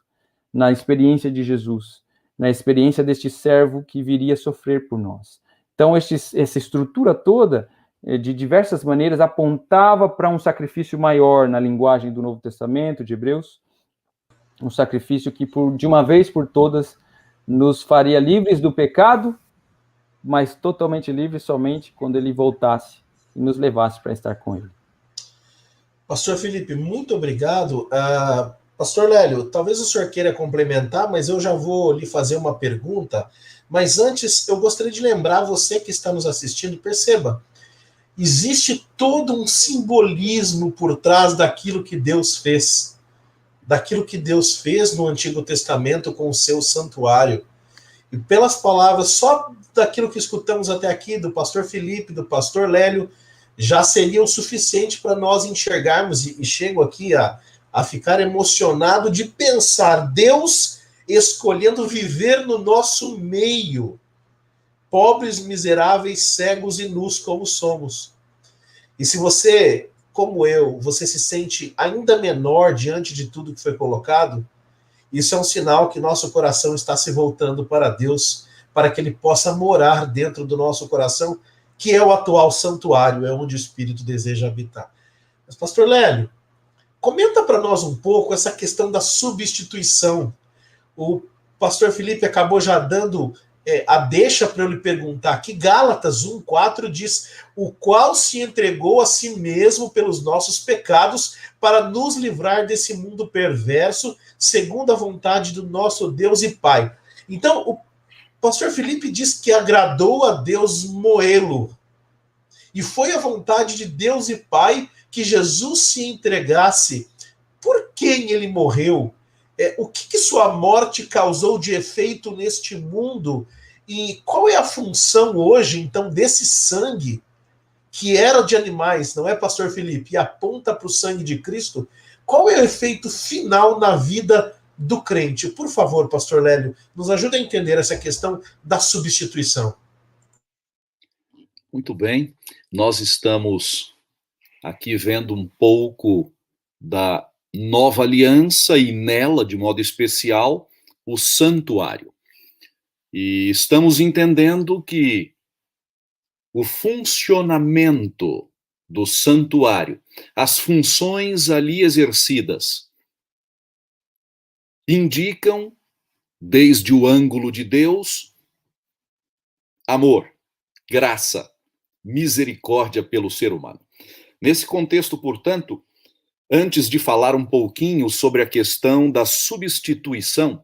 na experiência de Jesus, na experiência deste servo que viria sofrer por nós. Então, essa estrutura toda, de diversas maneiras, apontava para um sacrifício maior na linguagem do Novo Testamento, de Hebreus, um sacrifício que, de uma vez por todas, nos faria livres do pecado, mas totalmente livres somente quando ele voltasse e nos levasse para estar com ele. Pastor Felipe, muito obrigado. Pastor Lélio, talvez o senhor queira complementar, mas eu já vou lhe fazer uma pergunta. Mas antes, eu gostaria de lembrar você que está nos assistindo, perceba, existe todo um simbolismo por trás daquilo que Deus fez. Daquilo que Deus fez no Antigo Testamento com o seu santuário. E pelas palavras, só daquilo que escutamos até aqui, do pastor Felipe, do pastor Lélio, já seria o suficiente para nós enxergarmos, e chego aqui a ficar emocionado de pensar Deus escolhendo viver no nosso meio, pobres, miseráveis, cegos e nus como somos. E se você, como eu, você se sente ainda menor diante de tudo que foi colocado, isso é um sinal que nosso coração está se voltando para Deus, para que Ele possa morar dentro do nosso coração, que é o atual santuário, é onde o Espírito deseja habitar. Mas, pastor Lélio, comenta para nós um pouco essa questão da substituição. O pastor Felipe acabou já dando a deixa para eu lhe perguntar aqui. Gálatas 1,4 diz: o qual se entregou a si mesmo pelos nossos pecados para nos livrar desse mundo perverso, segundo a vontade do nosso Deus e Pai. Então, o pastor Felipe diz que agradou a Deus moê-lo. E foi a vontade de Deus e Pai que Jesus se entregasse. Por quem ele morreu? O que sua morte causou de efeito neste mundo? E qual é a função hoje, então, desse sangue que era de animais, não é, pastor Felipe? E aponta para o sangue de Cristo. Qual é o efeito final na vida do crente? Por favor, pastor Lélio, nos ajude a entender essa questão da substituição. Muito bem, nós estamos aqui vendo um pouco da nova aliança e nela, de modo especial, o santuário. E estamos entendendo que o funcionamento do santuário, as funções ali exercidas, indicam, desde o ângulo de Deus, amor, graça, misericórdia pelo ser humano. Nesse contexto, portanto, antes de falar um pouquinho sobre a questão da substituição,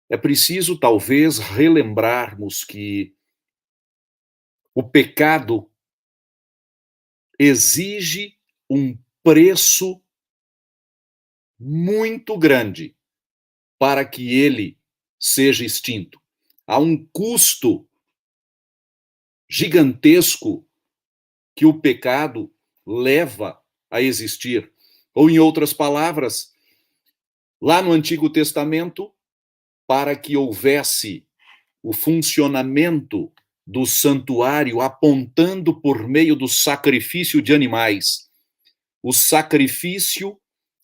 é preciso, talvez, relembrarmos que o pecado exige um preço muito grande para que ele seja extinto. Há um custo gigantesco que o pecado leva a existir. Ou, em outras palavras, lá no Antigo Testamento, para que houvesse o funcionamento do santuário apontando por meio do sacrifício de animais, o sacrifício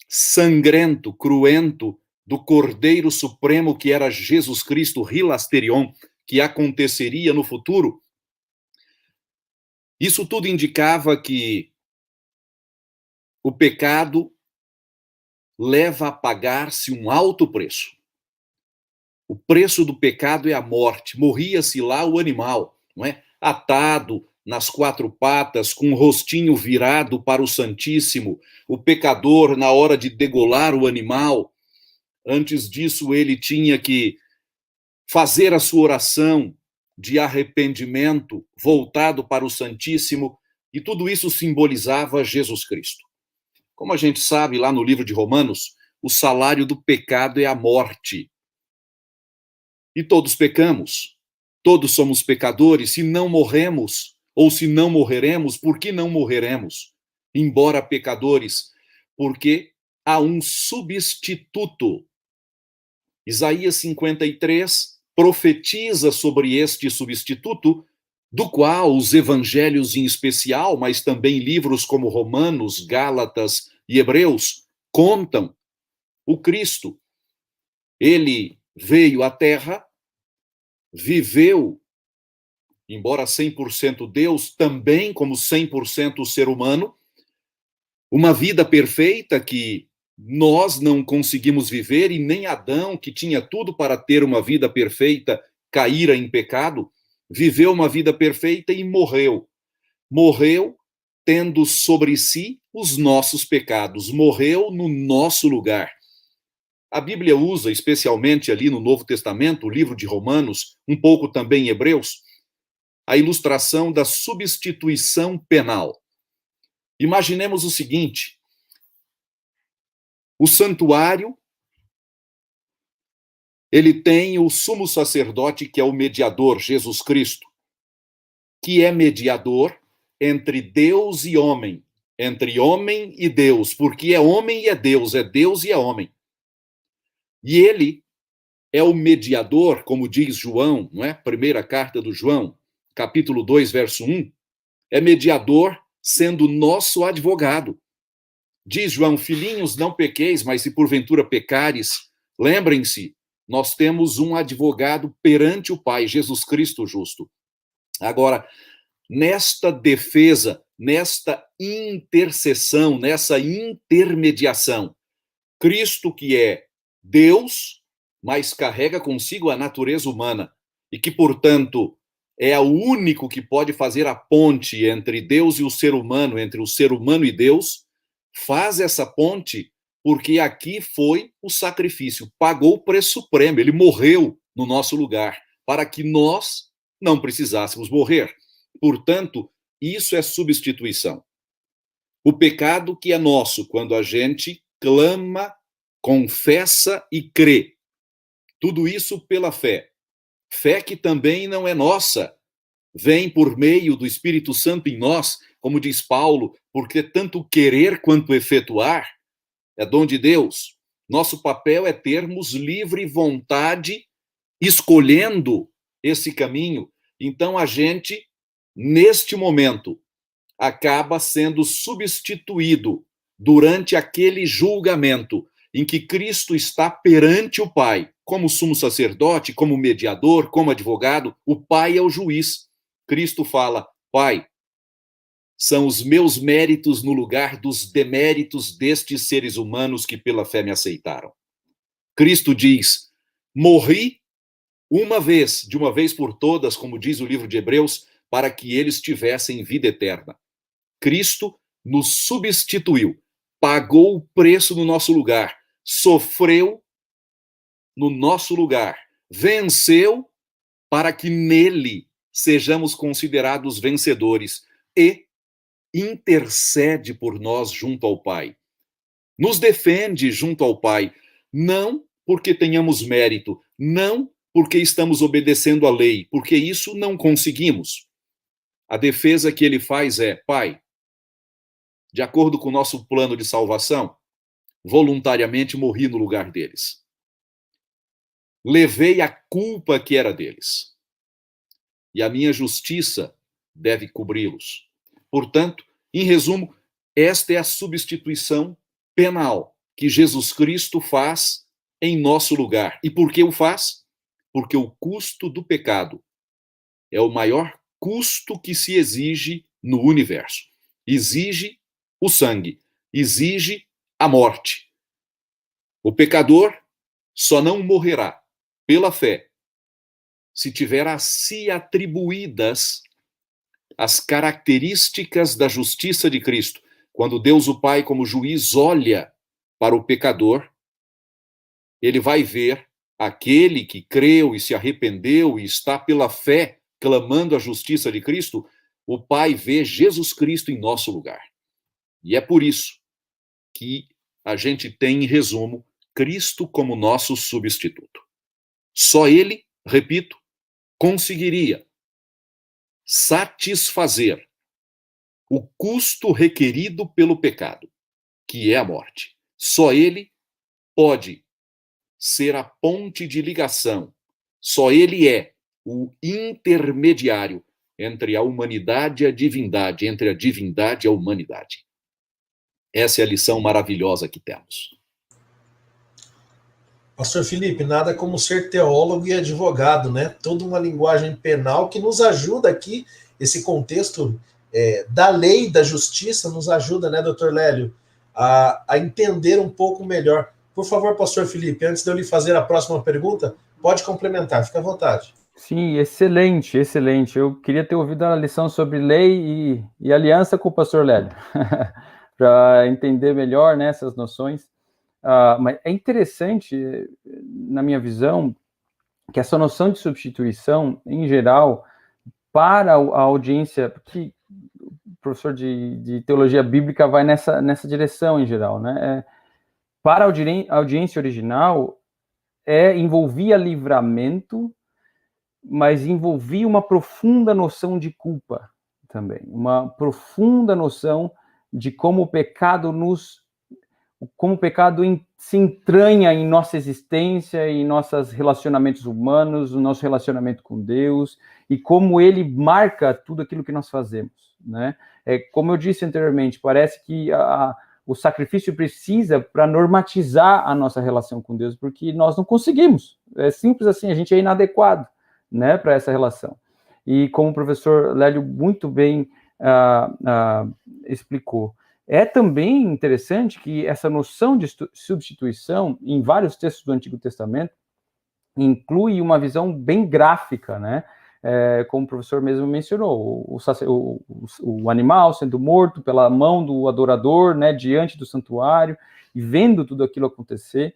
sangrento, cruento do Cordeiro Supremo, que era Jesus Cristo, hilasterion, que aconteceria no futuro. Isso tudo indicava que o pecado leva a pagar-se um alto preço. O preço do pecado é a morte. Morria-se lá o animal, não é? Atado nas quatro patas, com o rostinho virado para o Santíssimo. O pecador, na hora de degolar o animal, antes disso ele tinha que fazer a sua oração de arrependimento voltado para o Santíssimo, e tudo isso simbolizava Jesus Cristo. Como a gente sabe, lá no livro de Romanos, o salário do pecado é a morte. E todos pecamos, todos somos pecadores. Se não morremos, ou se não morreremos, por que não morreremos? Embora pecadores, porque há um substituto. Isaías 53 profetiza sobre este substituto, do qual os evangelhos em especial, mas também livros como Romanos, Gálatas e Hebreus, contam. O Cristo, ele veio à Terra, viveu, embora 100% Deus, também como 100% ser humano, uma vida perfeita que nós não conseguimos viver, e nem Adão, que tinha tudo para ter uma vida perfeita, caíra em pecado, viveu uma vida perfeita e morreu. Morreu tendo sobre si os nossos pecados, morreu no nosso lugar. A Bíblia usa, especialmente ali no Novo Testamento, o livro de Romanos, um pouco também em Hebreus, a ilustração da substituição penal. Imaginemos o seguinte: o santuário, ele tem o sumo sacerdote, que é o mediador, Jesus Cristo, que é mediador entre Deus e homem, entre homem e Deus, porque é homem e é Deus e é homem. E ele é o mediador, como diz João, não é? Primeira carta do João, capítulo 2, verso 1, é mediador sendo nosso advogado. Diz João: filhinhos, não pequeis, mas se porventura pecares, lembrem-se, nós temos um advogado perante o Pai, Jesus Cristo justo. Agora, nesta defesa, nesta intercessão, nessa intermediação, Cristo, que é Deus, mas carrega consigo a natureza humana, e que, portanto, é o único que pode fazer a ponte entre Deus e o ser humano, entre o ser humano e Deus, faz essa ponte porque aqui foi o sacrifício, pagou o preço supremo, ele morreu no nosso lugar, para que nós não precisássemos morrer. Portanto, isso é substituição. O pecado que é nosso, quando a gente clama, confessa e crê. Tudo isso pela fé. Fé que também não é nossa, vem por meio do Espírito Santo em nós, como diz Paulo, porque tanto querer quanto efetuar é dom de Deus. Nosso papel é termos livre vontade, escolhendo esse caminho. Então a gente, neste momento, acaba sendo substituído durante aquele julgamento em que Cristo está perante o Pai, como sumo sacerdote, como mediador, como advogado. O Pai é o juiz. Cristo fala: Pai, são os meus méritos no lugar dos deméritos destes seres humanos que pela fé me aceitaram. Cristo diz: morri uma vez, de uma vez por todas, como diz o livro de Hebreus, para que eles tivessem vida eterna. Cristo nos substituiu, pagou o preço no nosso lugar, sofreu no nosso lugar, venceu para que nele sejamos considerados vencedores e intercede por nós junto ao Pai. Nos defende junto ao Pai, não porque tenhamos mérito, não porque estamos obedecendo à lei, porque isso não conseguimos. A defesa que ele faz é: Pai, de acordo com o nosso plano de salvação, voluntariamente morri no lugar deles. Levei a culpa que era deles. E a minha justiça deve cobri-los. Portanto, em resumo, esta é a substituição penal que Jesus Cristo faz em nosso lugar. E por que o faz? Porque o custo do pecado é o maior custo que se exige no universo. Exige o sangue, exige a morte. O pecador só não morrerá pela fé se tiver a si atribuídas as características da justiça de Cristo. Quando Deus o Pai, como juiz, olha para o pecador, ele vai ver aquele que creu e se arrependeu e está pela fé clamando a justiça de Cristo. O Pai vê Jesus Cristo em nosso lugar. E é por isso que a gente tem, em resumo, Cristo como nosso substituto. Só ele, repito, conseguiria satisfazer o custo requerido pelo pecado, que é a morte. Só ele pode ser a ponte de ligação. Só ele é o intermediário entre a humanidade e a divindade, entre a divindade e a humanidade. Essa é a lição maravilhosa que temos. Pastor Felipe, nada como ser teólogo e advogado, né? Toda uma linguagem penal que nos ajuda aqui, esse contexto da lei, da justiça, nos ajuda, né, doutor Lélio, a entender um pouco melhor. Por favor, pastor Felipe, antes de eu lhe fazer a próxima pergunta, pode complementar, fica à vontade. Sim, excelente, excelente. Eu queria ter ouvido a lição sobre lei e aliança com o pastor Lélio, para entender melhor, né, essas noções. mas é interessante, na minha visão, que essa noção de substituição, em geral, para a audiência, porque o professor de teologia bíblica vai nessa direção, em geral, né? Para a audiência original, envolvia livramento, mas envolvia uma profunda noção de culpa também, uma profunda noção de como o pecado se entranha em nossa existência, em nossos relacionamentos humanos, no nosso relacionamento com Deus, e como ele marca tudo aquilo que nós fazemos, né? Como eu disse anteriormente, parece que o sacrifício precisa para normatizar a nossa relação com Deus, porque nós não conseguimos. É simples assim, a gente é inadequado, né, para essa relação. E como o professor Lélio muito bem explicou, é também interessante que essa noção de substituição, em vários textos do Antigo Testamento, inclui uma visão bem gráfica, né? Como o professor mesmo mencionou, o animal sendo morto pela mão do adorador, né, diante do santuário, e vendo tudo aquilo acontecer.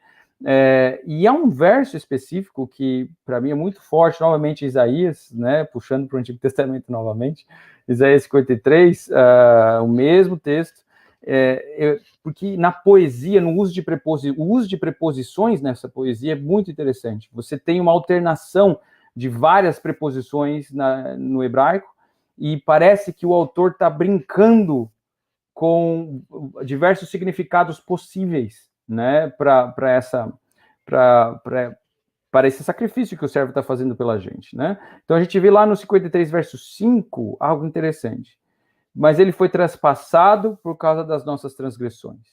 E há um verso específico que, para mim, é muito forte, novamente, Isaías, né, puxando para o Antigo Testamento novamente, Isaías 53, o mesmo texto, porque na poesia, o uso de preposições nessa poesia é muito interessante. Você tem uma alternação de várias preposições no hebraico, e parece que o autor está brincando com diversos significados possíveis, né, para esse sacrifício que o servo está fazendo pela gente, né? Então a gente vê lá no 53, verso 5, algo interessante. Mas ele foi traspassado por causa das nossas transgressões,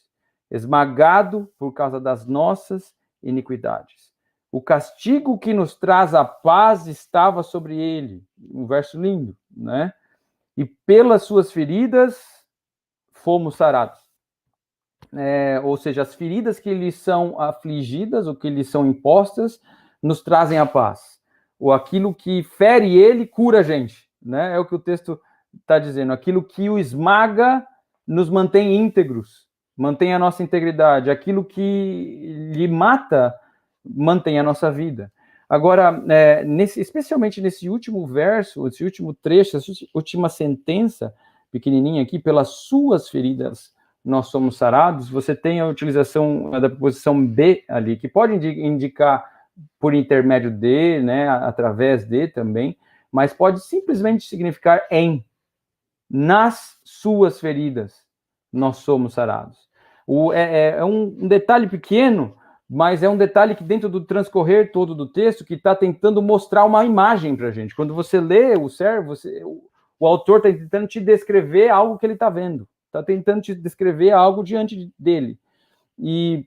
esmagado por causa das nossas iniquidades. O castigo que nos traz a paz estava sobre ele. Um verso lindo, né? E pelas suas feridas fomos sarados. Ou seja, as feridas que lhes são afligidas, ou que lhes são impostas, nos trazem a paz. Ou aquilo que fere ele, cura a gente, né? É o que o texto está dizendo. Aquilo que o esmaga nos mantém íntegros, mantém a nossa integridade. Aquilo que lhe mata mantém a nossa vida. Agora, especialmente nesse último verso, esse último trecho, essa última sentença pequenininha aqui, pelas suas feridas nós somos sarados, você tem a utilização da preposição B ali, que pode indicar por intermédio de, né, através de também, mas pode simplesmente significar em. Nas suas feridas nós somos sarados. É um detalhe pequeno, mas é um detalhe que dentro do transcorrer todo do texto, que está tentando mostrar uma imagem para a gente. Quando você lê o servo, o autor está tentando te descrever algo que ele está vendo. Está tentando te descrever algo diante dele. E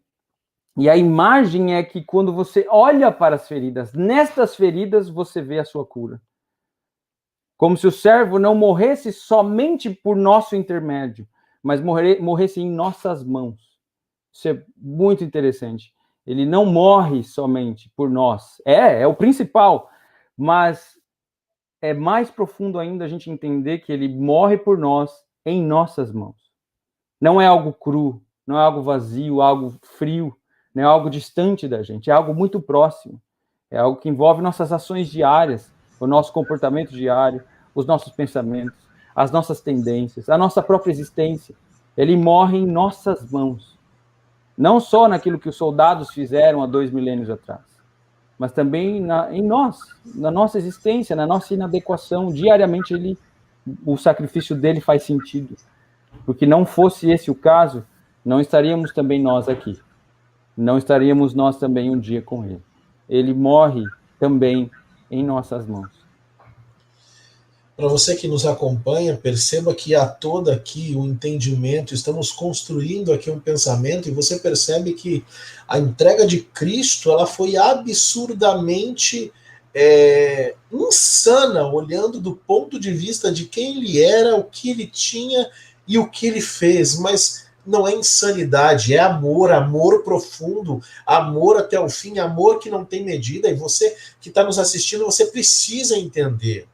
a imagem é que quando você olha para as feridas, nestas feridas você vê a sua cura. Como se o servo não morresse somente por nosso intermédio, mas morresse em nossas mãos. Isso é muito interessante. Ele não morre somente por nós. É o principal, mas é mais profundo ainda a gente entender que ele morre por nós em nossas mãos. Não é algo cru, não é algo vazio, algo frio, não é algo distante da gente, é algo muito próximo. É algo que envolve nossas ações diárias, o nosso comportamento diário, os nossos pensamentos, as nossas tendências, a nossa própria existência. Ele morre em nossas mãos. Não só naquilo que os soldados fizeram há 2 milênios atrás, mas também em nós, na nossa existência, na nossa inadequação. Diariamente o sacrifício dele faz sentido. Porque não fosse esse o caso, não estaríamos também nós aqui. Não estaríamos nós também um dia com ele. Ele morre também em nossas mãos. Para você que nos acompanha, perceba que há todo aqui um entendimento, estamos construindo aqui um pensamento, e você percebe que a entrega de Cristo ela foi absurdamente insana, olhando do ponto de vista de quem ele era, o que ele tinha e o que ele fez, mas não é insanidade, é amor, amor profundo, amor até o fim, amor que não tem medida, e você que está nos assistindo, você precisa entender.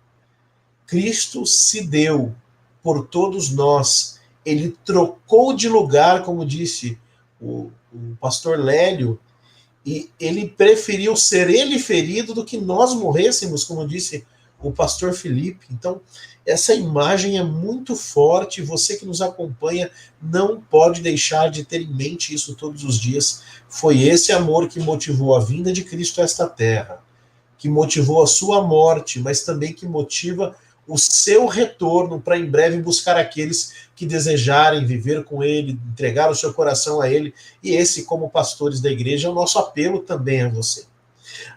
Cristo se deu por todos nós. Ele trocou de lugar, como disse o pastor Lélio, e ele preferiu ser ele ferido do que nós morrêssemos, como disse o pastor Felipe. Então, essa imagem é muito forte. Você que nos acompanha não pode deixar de ter em mente isso todos os dias. Foi esse amor que motivou a vinda de Cristo a esta terra, que motivou a sua morte, mas também que motiva o seu retorno para em breve buscar aqueles que desejarem viver com ele, entregar o seu coração a ele. E esse, como pastores da igreja, é o nosso apelo também a você.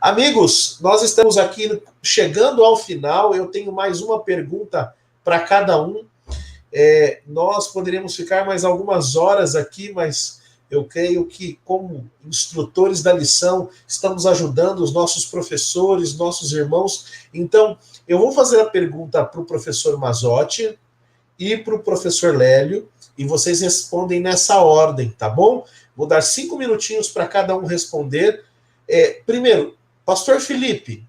Amigos, nós estamos aqui chegando ao final. Eu tenho mais uma pergunta para cada um. Nós poderíamos ficar mais algumas horas aqui, mas eu creio que, como instrutores da lição, estamos ajudando os nossos professores, nossos irmãos. Então, eu vou fazer a pergunta para o professor Mazzotti e para o professor Lélio, e vocês respondem nessa ordem, tá bom? Vou dar 5 minutinhos para cada um responder. Primeiro, pastor Felipe,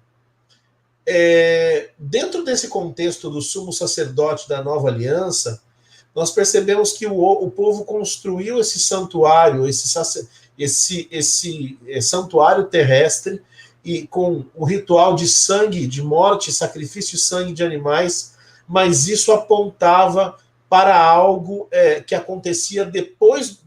dentro desse contexto do sumo sacerdote da nova aliança, nós percebemos que o povo construiu esse santuário, esse santuário terrestre, e com o ritual de sangue, de morte, sacrifício de sangue de animais, mas isso apontava para algo que acontecia depois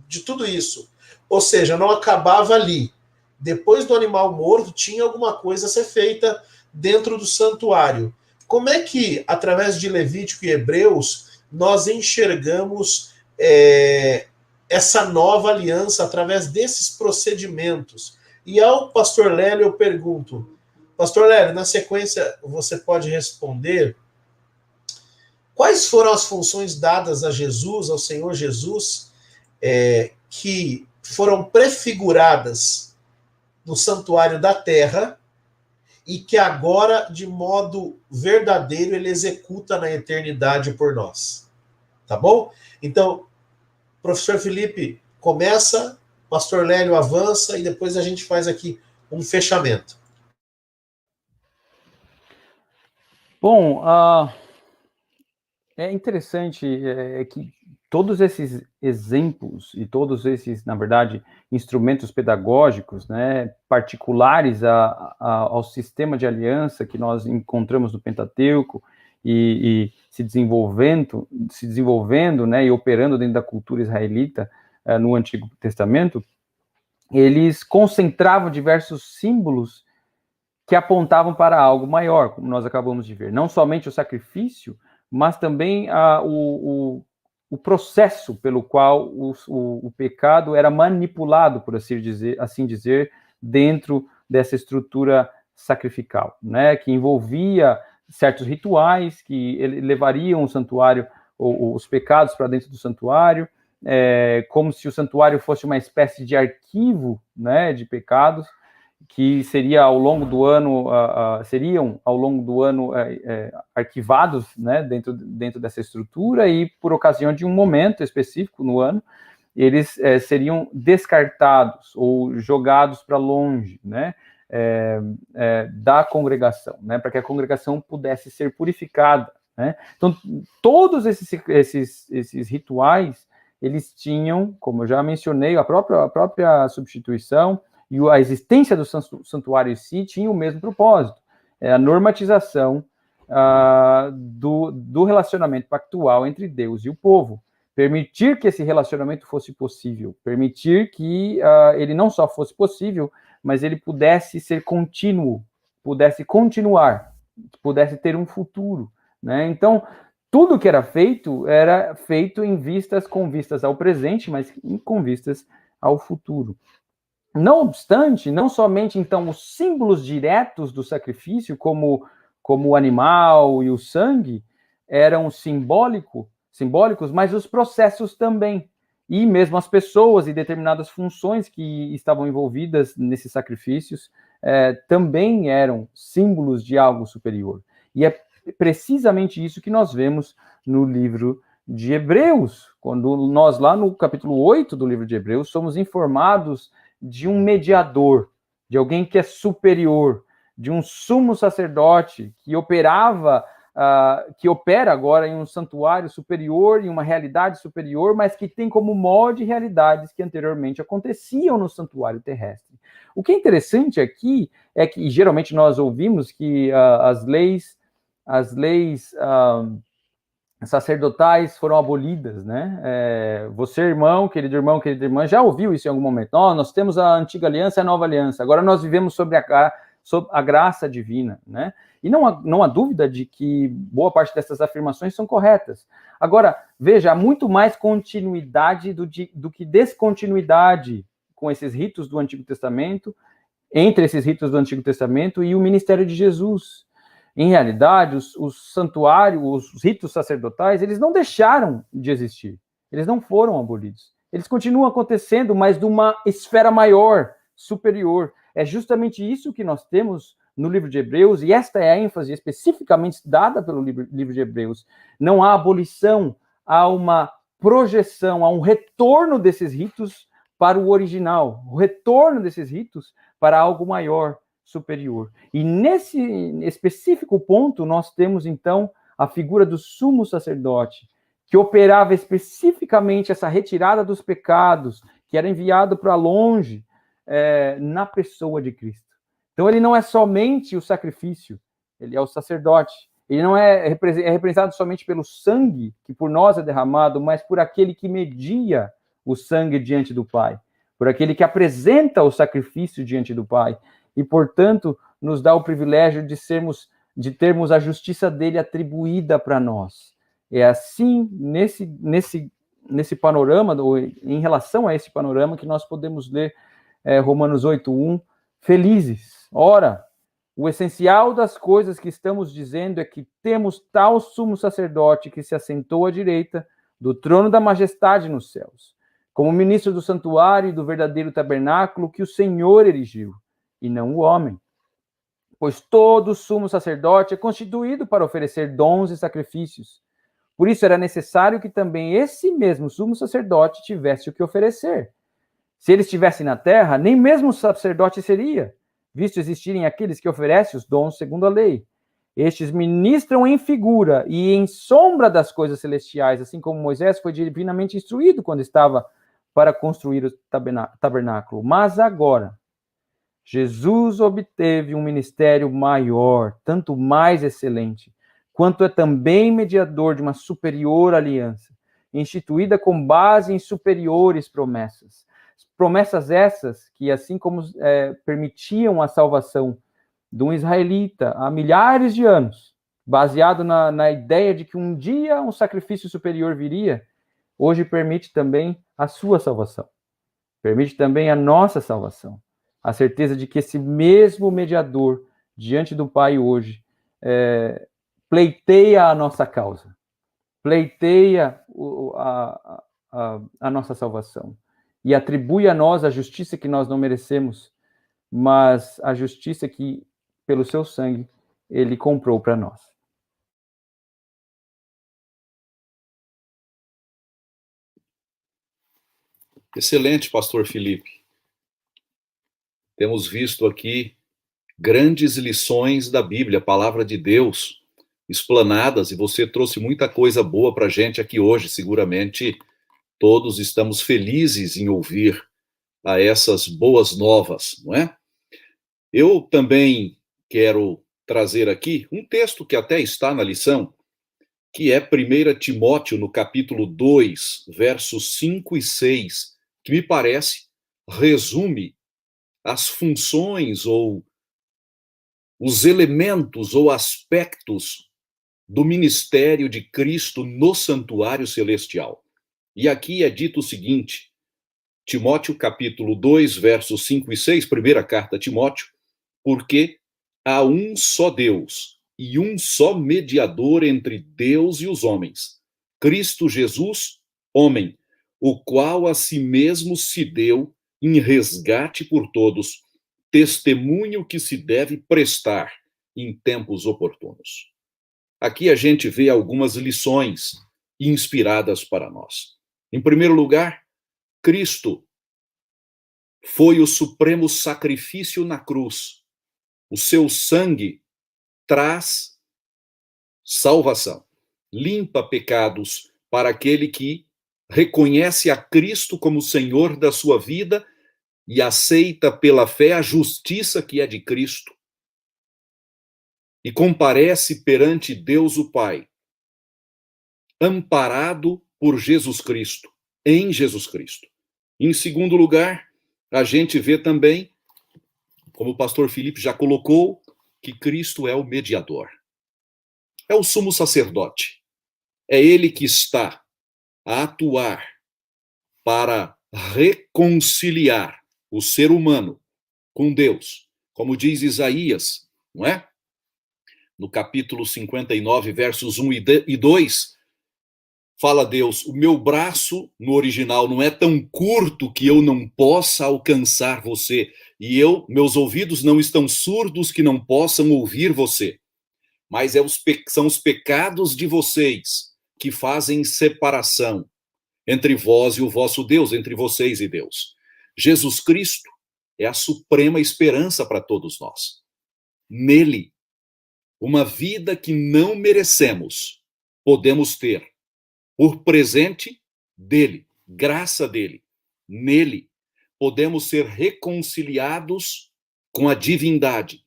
de tudo isso. Ou seja, não acabava ali. Depois do animal morto, tinha alguma coisa a ser feita dentro do santuário. Como é que, através de Levítico e Hebreus, nós enxergamos essa nova aliança através desses procedimentos? E ao pastor Lélio eu pergunto, pastor Lélio, na sequência você pode responder, quais foram as funções dadas a Jesus, ao Senhor Jesus, que foram prefiguradas no santuário da terra e que agora, de modo verdadeiro, ele executa na eternidade por nós. Tá bom? Então, professor Felipe começa, pastor Lélio avança e depois a gente faz aqui um fechamento. Bom, é interessante que todos esses exemplos e todos esses, na verdade, instrumentos pedagógicos, né, particulares ao sistema de aliança que nós encontramos no Pentateuco e se desenvolvendo, né, e operando dentro da cultura israelita no Antigo Testamento, eles concentravam diversos símbolos que apontavam para algo maior, como nós acabamos de ver. Não somente o sacrifício, mas também o processo pelo qual o pecado era manipulado, por assim dizer, dentro dessa estrutura sacrificial, né, que envolvia certos rituais que levariam o santuário, os pecados para dentro do santuário, como se o santuário fosse uma espécie de arquivo, né, de pecados, que seria ao longo do ano, seriam ao longo do ano arquivados, né, dentro dessa estrutura, e por ocasião de um momento específico no ano, eles seriam descartados ou jogados para longe, né, da congregação, né, para que a congregação pudesse ser purificada, né. Então, todos esses rituais, eles tinham, como eu já mencionei, a própria substituição e a existência do santuário em si tinha o mesmo propósito, a normatização do relacionamento pactual entre Deus e o povo, permitir que esse relacionamento fosse possível, permitir que ele não só fosse possível, mas ele pudesse ser contínuo, pudesse continuar, pudesse ter um futuro, né? Então, tudo que era feito com vistas ao presente, mas com vistas ao futuro. Não obstante, não somente, então, os símbolos diretos do sacrifício, como o animal e o sangue, eram simbólicos, mas os processos também. E mesmo as pessoas e determinadas funções que estavam envolvidas nesses sacrifícios também eram símbolos de algo superior. E é precisamente isso que nós vemos no livro de Hebreus, quando nós, lá no capítulo 8 do livro de Hebreus, somos informados de um mediador, de alguém que é superior, de um sumo sacerdote que operava que opera agora em um santuário superior, em uma realidade superior, mas que tem como molde realidades que anteriormente aconteciam no santuário terrestre. O que é interessante aqui é que, geralmente, nós ouvimos que as leis sacerdotais foram abolidas, né? Você, irmão, querida irmã, já ouviu isso em algum momento? Nós temos a antiga aliança e a nova aliança, agora nós vivemos sobre a graça divina, né? E não há dúvida de que boa parte dessas afirmações são corretas. Agora, veja, há muito mais continuidade do que descontinuidade com esses ritos do Antigo Testamento, entre esses ritos do Antigo Testamento e o ministério de Jesus. Em realidade, os santuários, os ritos sacerdotais, eles não deixaram de existir. Eles não foram abolidos. Eles continuam acontecendo, mas de uma esfera maior, superior. É justamente isso que nós temos no livro de Hebreus, e esta é a ênfase especificamente dada pelo livro de Hebreus. Não há abolição, há uma projeção, há um retorno desses ritos para o original, o retorno desses ritos para algo maior, superior. E nesse específico ponto, nós temos, então, a figura do sumo sacerdote, que operava especificamente essa retirada dos pecados, que era enviado para longe, na pessoa de Cristo. Então, ele não é somente o sacrifício, ele é o sacerdote. Ele não é representado somente pelo sangue que por nós é derramado, mas por aquele que media o sangue diante do Pai, por aquele que apresenta o sacrifício diante do Pai, e, portanto, nos dá o privilégio de termos a justiça dele atribuída para nós. É assim, nesse panorama, ou em relação a esse panorama, que nós podemos ler Romanos 8:1, felizes. Ora, o essencial das coisas que estamos dizendo é que temos tal sumo sacerdote que se assentou à direita do trono da majestade nos céus, como ministro do santuário e do verdadeiro tabernáculo que o Senhor erigiu, e não o homem. Pois todo sumo sacerdote é constituído para oferecer dons e sacrifícios. Por isso era necessário que também esse mesmo sumo sacerdote tivesse o que oferecer. Se ele estivesse na terra, nem mesmo sacerdote seria, visto existirem aqueles que oferecem os dons segundo a lei. Estes ministram em figura e em sombra das coisas celestiais, assim como Moisés foi divinamente instruído quando estava para construir o tabernáculo. Mas agora, Jesus obteve um ministério maior, tanto mais excelente, quanto é também mediador de uma superior aliança, instituída com base em superiores promessas. Promessas essas que, assim como permitiam a salvação de um israelita há milhares de anos, baseado na ideia de que um dia um sacrifício superior viria, hoje permite também a sua salvação. Permite também a nossa salvação. A certeza de que esse mesmo mediador diante do Pai hoje pleiteia a nossa causa, pleiteia a nossa salvação e atribui a nós a justiça que nós não merecemos, mas a justiça que, pelo seu sangue, ele comprou para nós. Excelente, pastor Felipe. Temos visto aqui grandes lições da Bíblia, a palavra de Deus, explanadas, e você trouxe muita coisa boa para a gente aqui hoje. Seguramente todos estamos felizes em ouvir a essas boas novas, não é? Eu também quero trazer aqui um texto que até está na lição, que é 1 Timóteo, no capítulo 2, versos 5 e 6, que me parece resume as funções ou os elementos ou aspectos do ministério de Cristo no santuário celestial. E aqui é dito o seguinte, Timóteo capítulo 2, versos 5 e 6, primeira carta a Timóteo, porque há um só Deus e um só mediador entre Deus e os homens, Cristo Jesus, homem, o qual a si mesmo se deu em resgate por todos, testemunho que se deve prestar em tempos oportunos. Aqui a gente vê algumas lições inspiradas para nós. Em primeiro lugar, Cristo foi o supremo sacrifício na cruz. O seu sangue traz salvação. Limpa pecados para aquele que reconhece a Cristo como Senhor da sua vida e aceita pela fé a justiça que é de Cristo. E comparece perante Deus o Pai, amparado por Jesus Cristo, em Jesus Cristo. Em segundo lugar, a gente vê também, como o pastor Felipe já colocou, que Cristo é o mediador. É o sumo sacerdote. É ele que está a atuar para reconciliar o ser humano com Deus. Como diz Isaías, não é? No capítulo 59, versos 1 e 2, fala Deus, o meu braço, no original, não é tão curto que eu não possa alcançar você. E meus ouvidos não estão surdos que não possam ouvir você. Mas são os pecados de vocês que fazem separação entre vós e o vosso Deus, entre vocês e Deus. Jesus Cristo é a suprema esperança para todos nós. Nele, uma vida que não merecemos, podemos ter por presente dele, graça dele. Nele, podemos ser reconciliados com a divindade.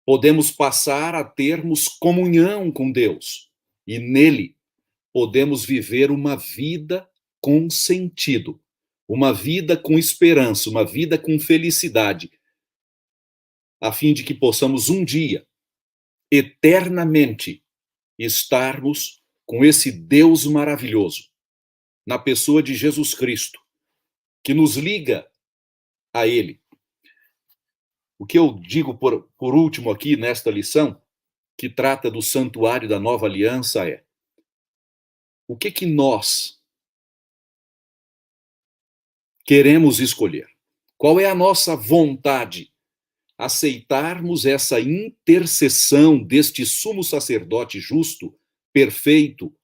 Podemos passar a termos comunhão com Deus. E nele, podemos viver uma vida com sentido, uma vida com esperança, uma vida com felicidade, a fim de que possamos um dia, eternamente, estarmos com esse Deus maravilhoso, na pessoa de Jesus Cristo, que nos liga a Ele. O que eu digo por último aqui nesta lição, que trata do santuário da nova aliança, é: o que nós queremos escolher? Qual é a nossa vontade? Aceitarmos essa intercessão deste sumo sacerdote justo, perfeito,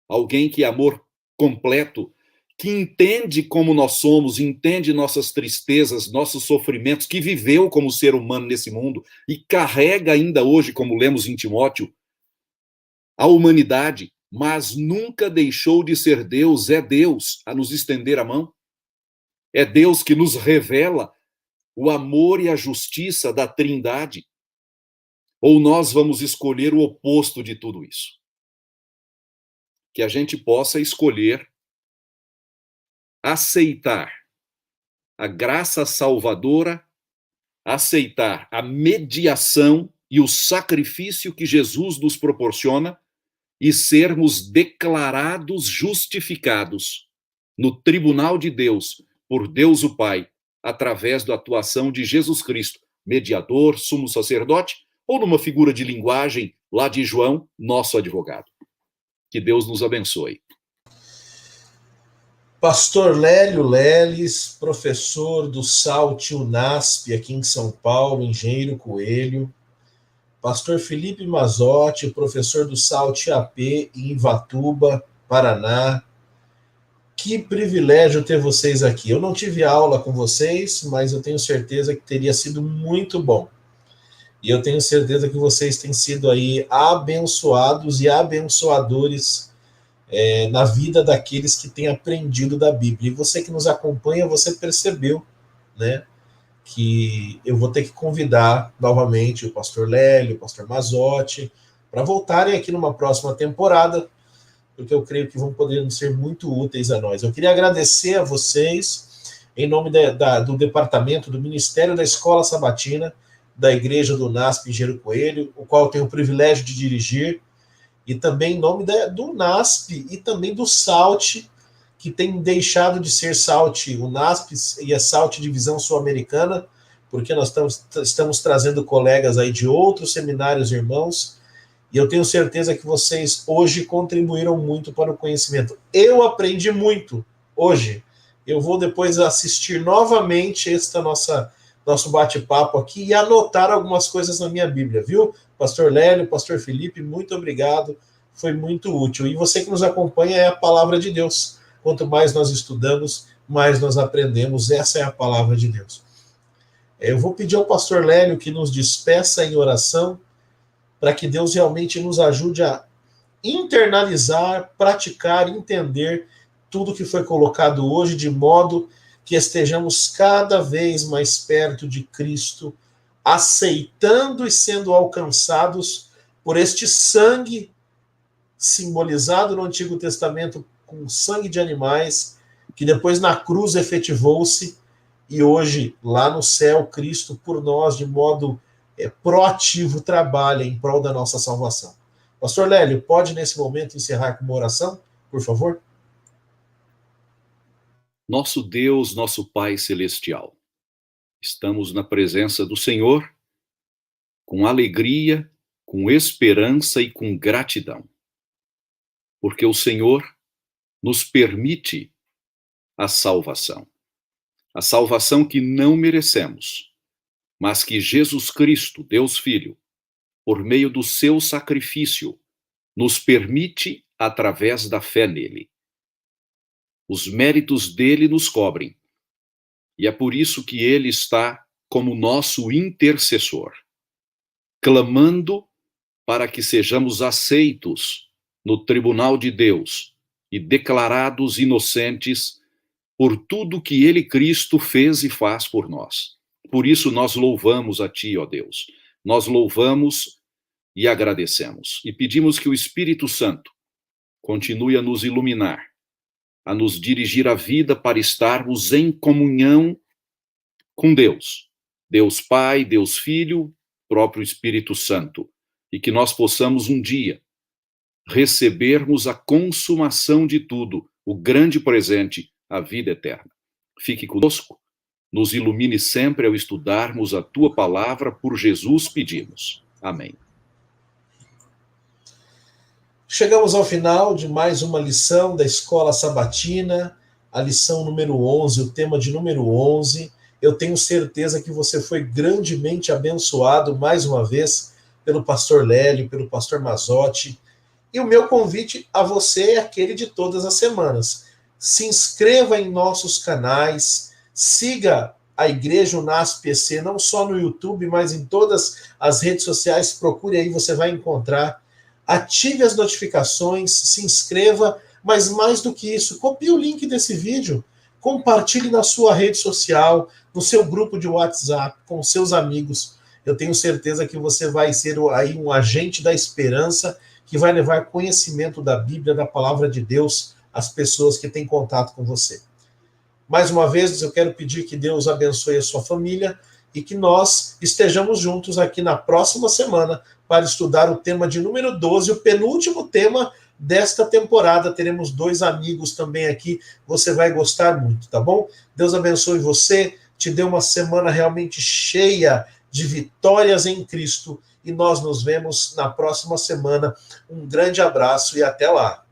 alguém que é amor completo, que entende como nós somos, entende nossas tristezas, nossos sofrimentos, que viveu como ser humano nesse mundo e carrega ainda hoje, como lemos em Timóteo, a humanidade, mas nunca deixou de ser Deus, é Deus a nos estender a mão. É Deus que nos revela o amor e a justiça da Trindade. Ou nós vamos escolher o oposto de tudo isso? Que a gente possa escolher aceitar a graça salvadora, aceitar a mediação e o sacrifício que Jesus nos proporciona e sermos declarados justificados no tribunal de Deus, por Deus o Pai, através da atuação de Jesus Cristo, mediador, sumo sacerdote, ou numa figura de linguagem lá de João, nosso advogado. Que Deus nos abençoe. Pastor Lélio Leles, professor do SALT UNASP aqui em São Paulo, Engenheiro Coelho. Pastor Felipe Mazotti, professor do SALT AP em Ivatuba, Paraná. Que privilégio ter vocês aqui. Eu não tive aula com vocês, mas eu tenho certeza que teria sido muito bom. E eu tenho certeza que vocês têm sido aí abençoados e abençoadores na vida daqueles que têm aprendido da Bíblia. E você que nos acompanha, você percebeu, né, que eu vou ter que convidar novamente o pastor Lélio, o pastor Mazotti, para voltarem aqui numa próxima temporada, porque eu creio que vão poder ser muito úteis a nós. Eu queria agradecer a vocês, em nome do departamento do Ministério da Escola Sabatina, da Igreja do UNASP Engenheiro Coelho, o qual eu tenho o privilégio de dirigir, e também em nome do UNASP e também do SALT, que tem deixado de ser SALT UNASP e a SALT Divisão Sul-Americana, porque nós estamos trazendo colegas aí de outros seminários irmãos, e eu tenho certeza que vocês hoje contribuíram muito para o conhecimento. Eu aprendi muito hoje. Eu vou depois assistir novamente nosso bate-papo aqui e anotar algumas coisas na minha Bíblia, viu? Pastor Lélio, Pastor Felipe, muito obrigado. Foi muito útil. E você que nos acompanha é a palavra de Deus. Quanto mais nós estudamos, mais nós aprendemos. Essa é a palavra de Deus. Eu vou pedir ao pastor Lélio que nos despeça em oração, para que Deus realmente nos ajude a internalizar, praticar, entender tudo que foi colocado hoje, de modo que estejamos cada vez mais perto de Cristo, aceitando e sendo alcançados por este sangue simbolizado no Antigo Testamento com sangue de animais, que depois na cruz efetivou-se, e hoje, lá no céu, Cristo por nós, de modo proativo, trabalha em prol da nossa salvação. Pastor Lélio, pode nesse momento encerrar com uma oração, por favor? Nosso Deus, nosso Pai Celestial, estamos na presença do Senhor com alegria, com esperança e com gratidão, porque o Senhor nos permite a salvação que não merecemos, mas que Jesus Cristo, Deus Filho, por meio do seu sacrifício, nos permite através da fé nele. Os méritos dele nos cobrem, e é por isso que ele está como nosso intercessor, clamando para que sejamos aceitos no tribunal de Deus e declarados inocentes por tudo que ele, Cristo, fez e faz por nós. Por isso nós louvamos a ti, ó Deus. Nós louvamos e agradecemos. E pedimos que o Espírito Santo continue a nos iluminar, a nos dirigir a vida para estarmos em comunhão com Deus. Deus Pai, Deus Filho, próprio Espírito Santo. E que nós possamos um dia recebermos a consumação de tudo, o grande presente, a vida eterna. Fique conosco, nos ilumine sempre ao estudarmos a tua palavra, por Jesus pedimos. Amém. Chegamos ao final de mais uma lição da Escola Sabatina, a lição número 11, o tema de número 11. Eu tenho certeza que você foi grandemente abençoado mais uma vez pelo pastor Lélio, pelo pastor Mazotti. E o meu convite a você é aquele de todas as semanas. Se inscreva em nossos canais, siga a Igreja UNASP PC, não só no YouTube, mas em todas as redes sociais. Procure aí, você vai encontrar. Ative as notificações, se inscreva, mas mais do que isso, copie o link desse vídeo, compartilhe na sua rede social, no seu grupo de WhatsApp, com seus amigos. Eu tenho certeza que você vai ser aí um agente da esperança, que vai levar conhecimento da Bíblia, da palavra de Deus, às pessoas que têm contato com você. Mais uma vez, eu quero pedir que Deus abençoe a sua família e que nós estejamos juntos aqui na próxima semana para estudar o tema de número 12, o penúltimo tema desta temporada. Teremos 2 amigos também aqui, você vai gostar muito, tá bom? Deus abençoe você, te dê uma semana realmente cheia de vitórias em Cristo, e nós nos vemos na próxima semana. Um grande abraço e até lá.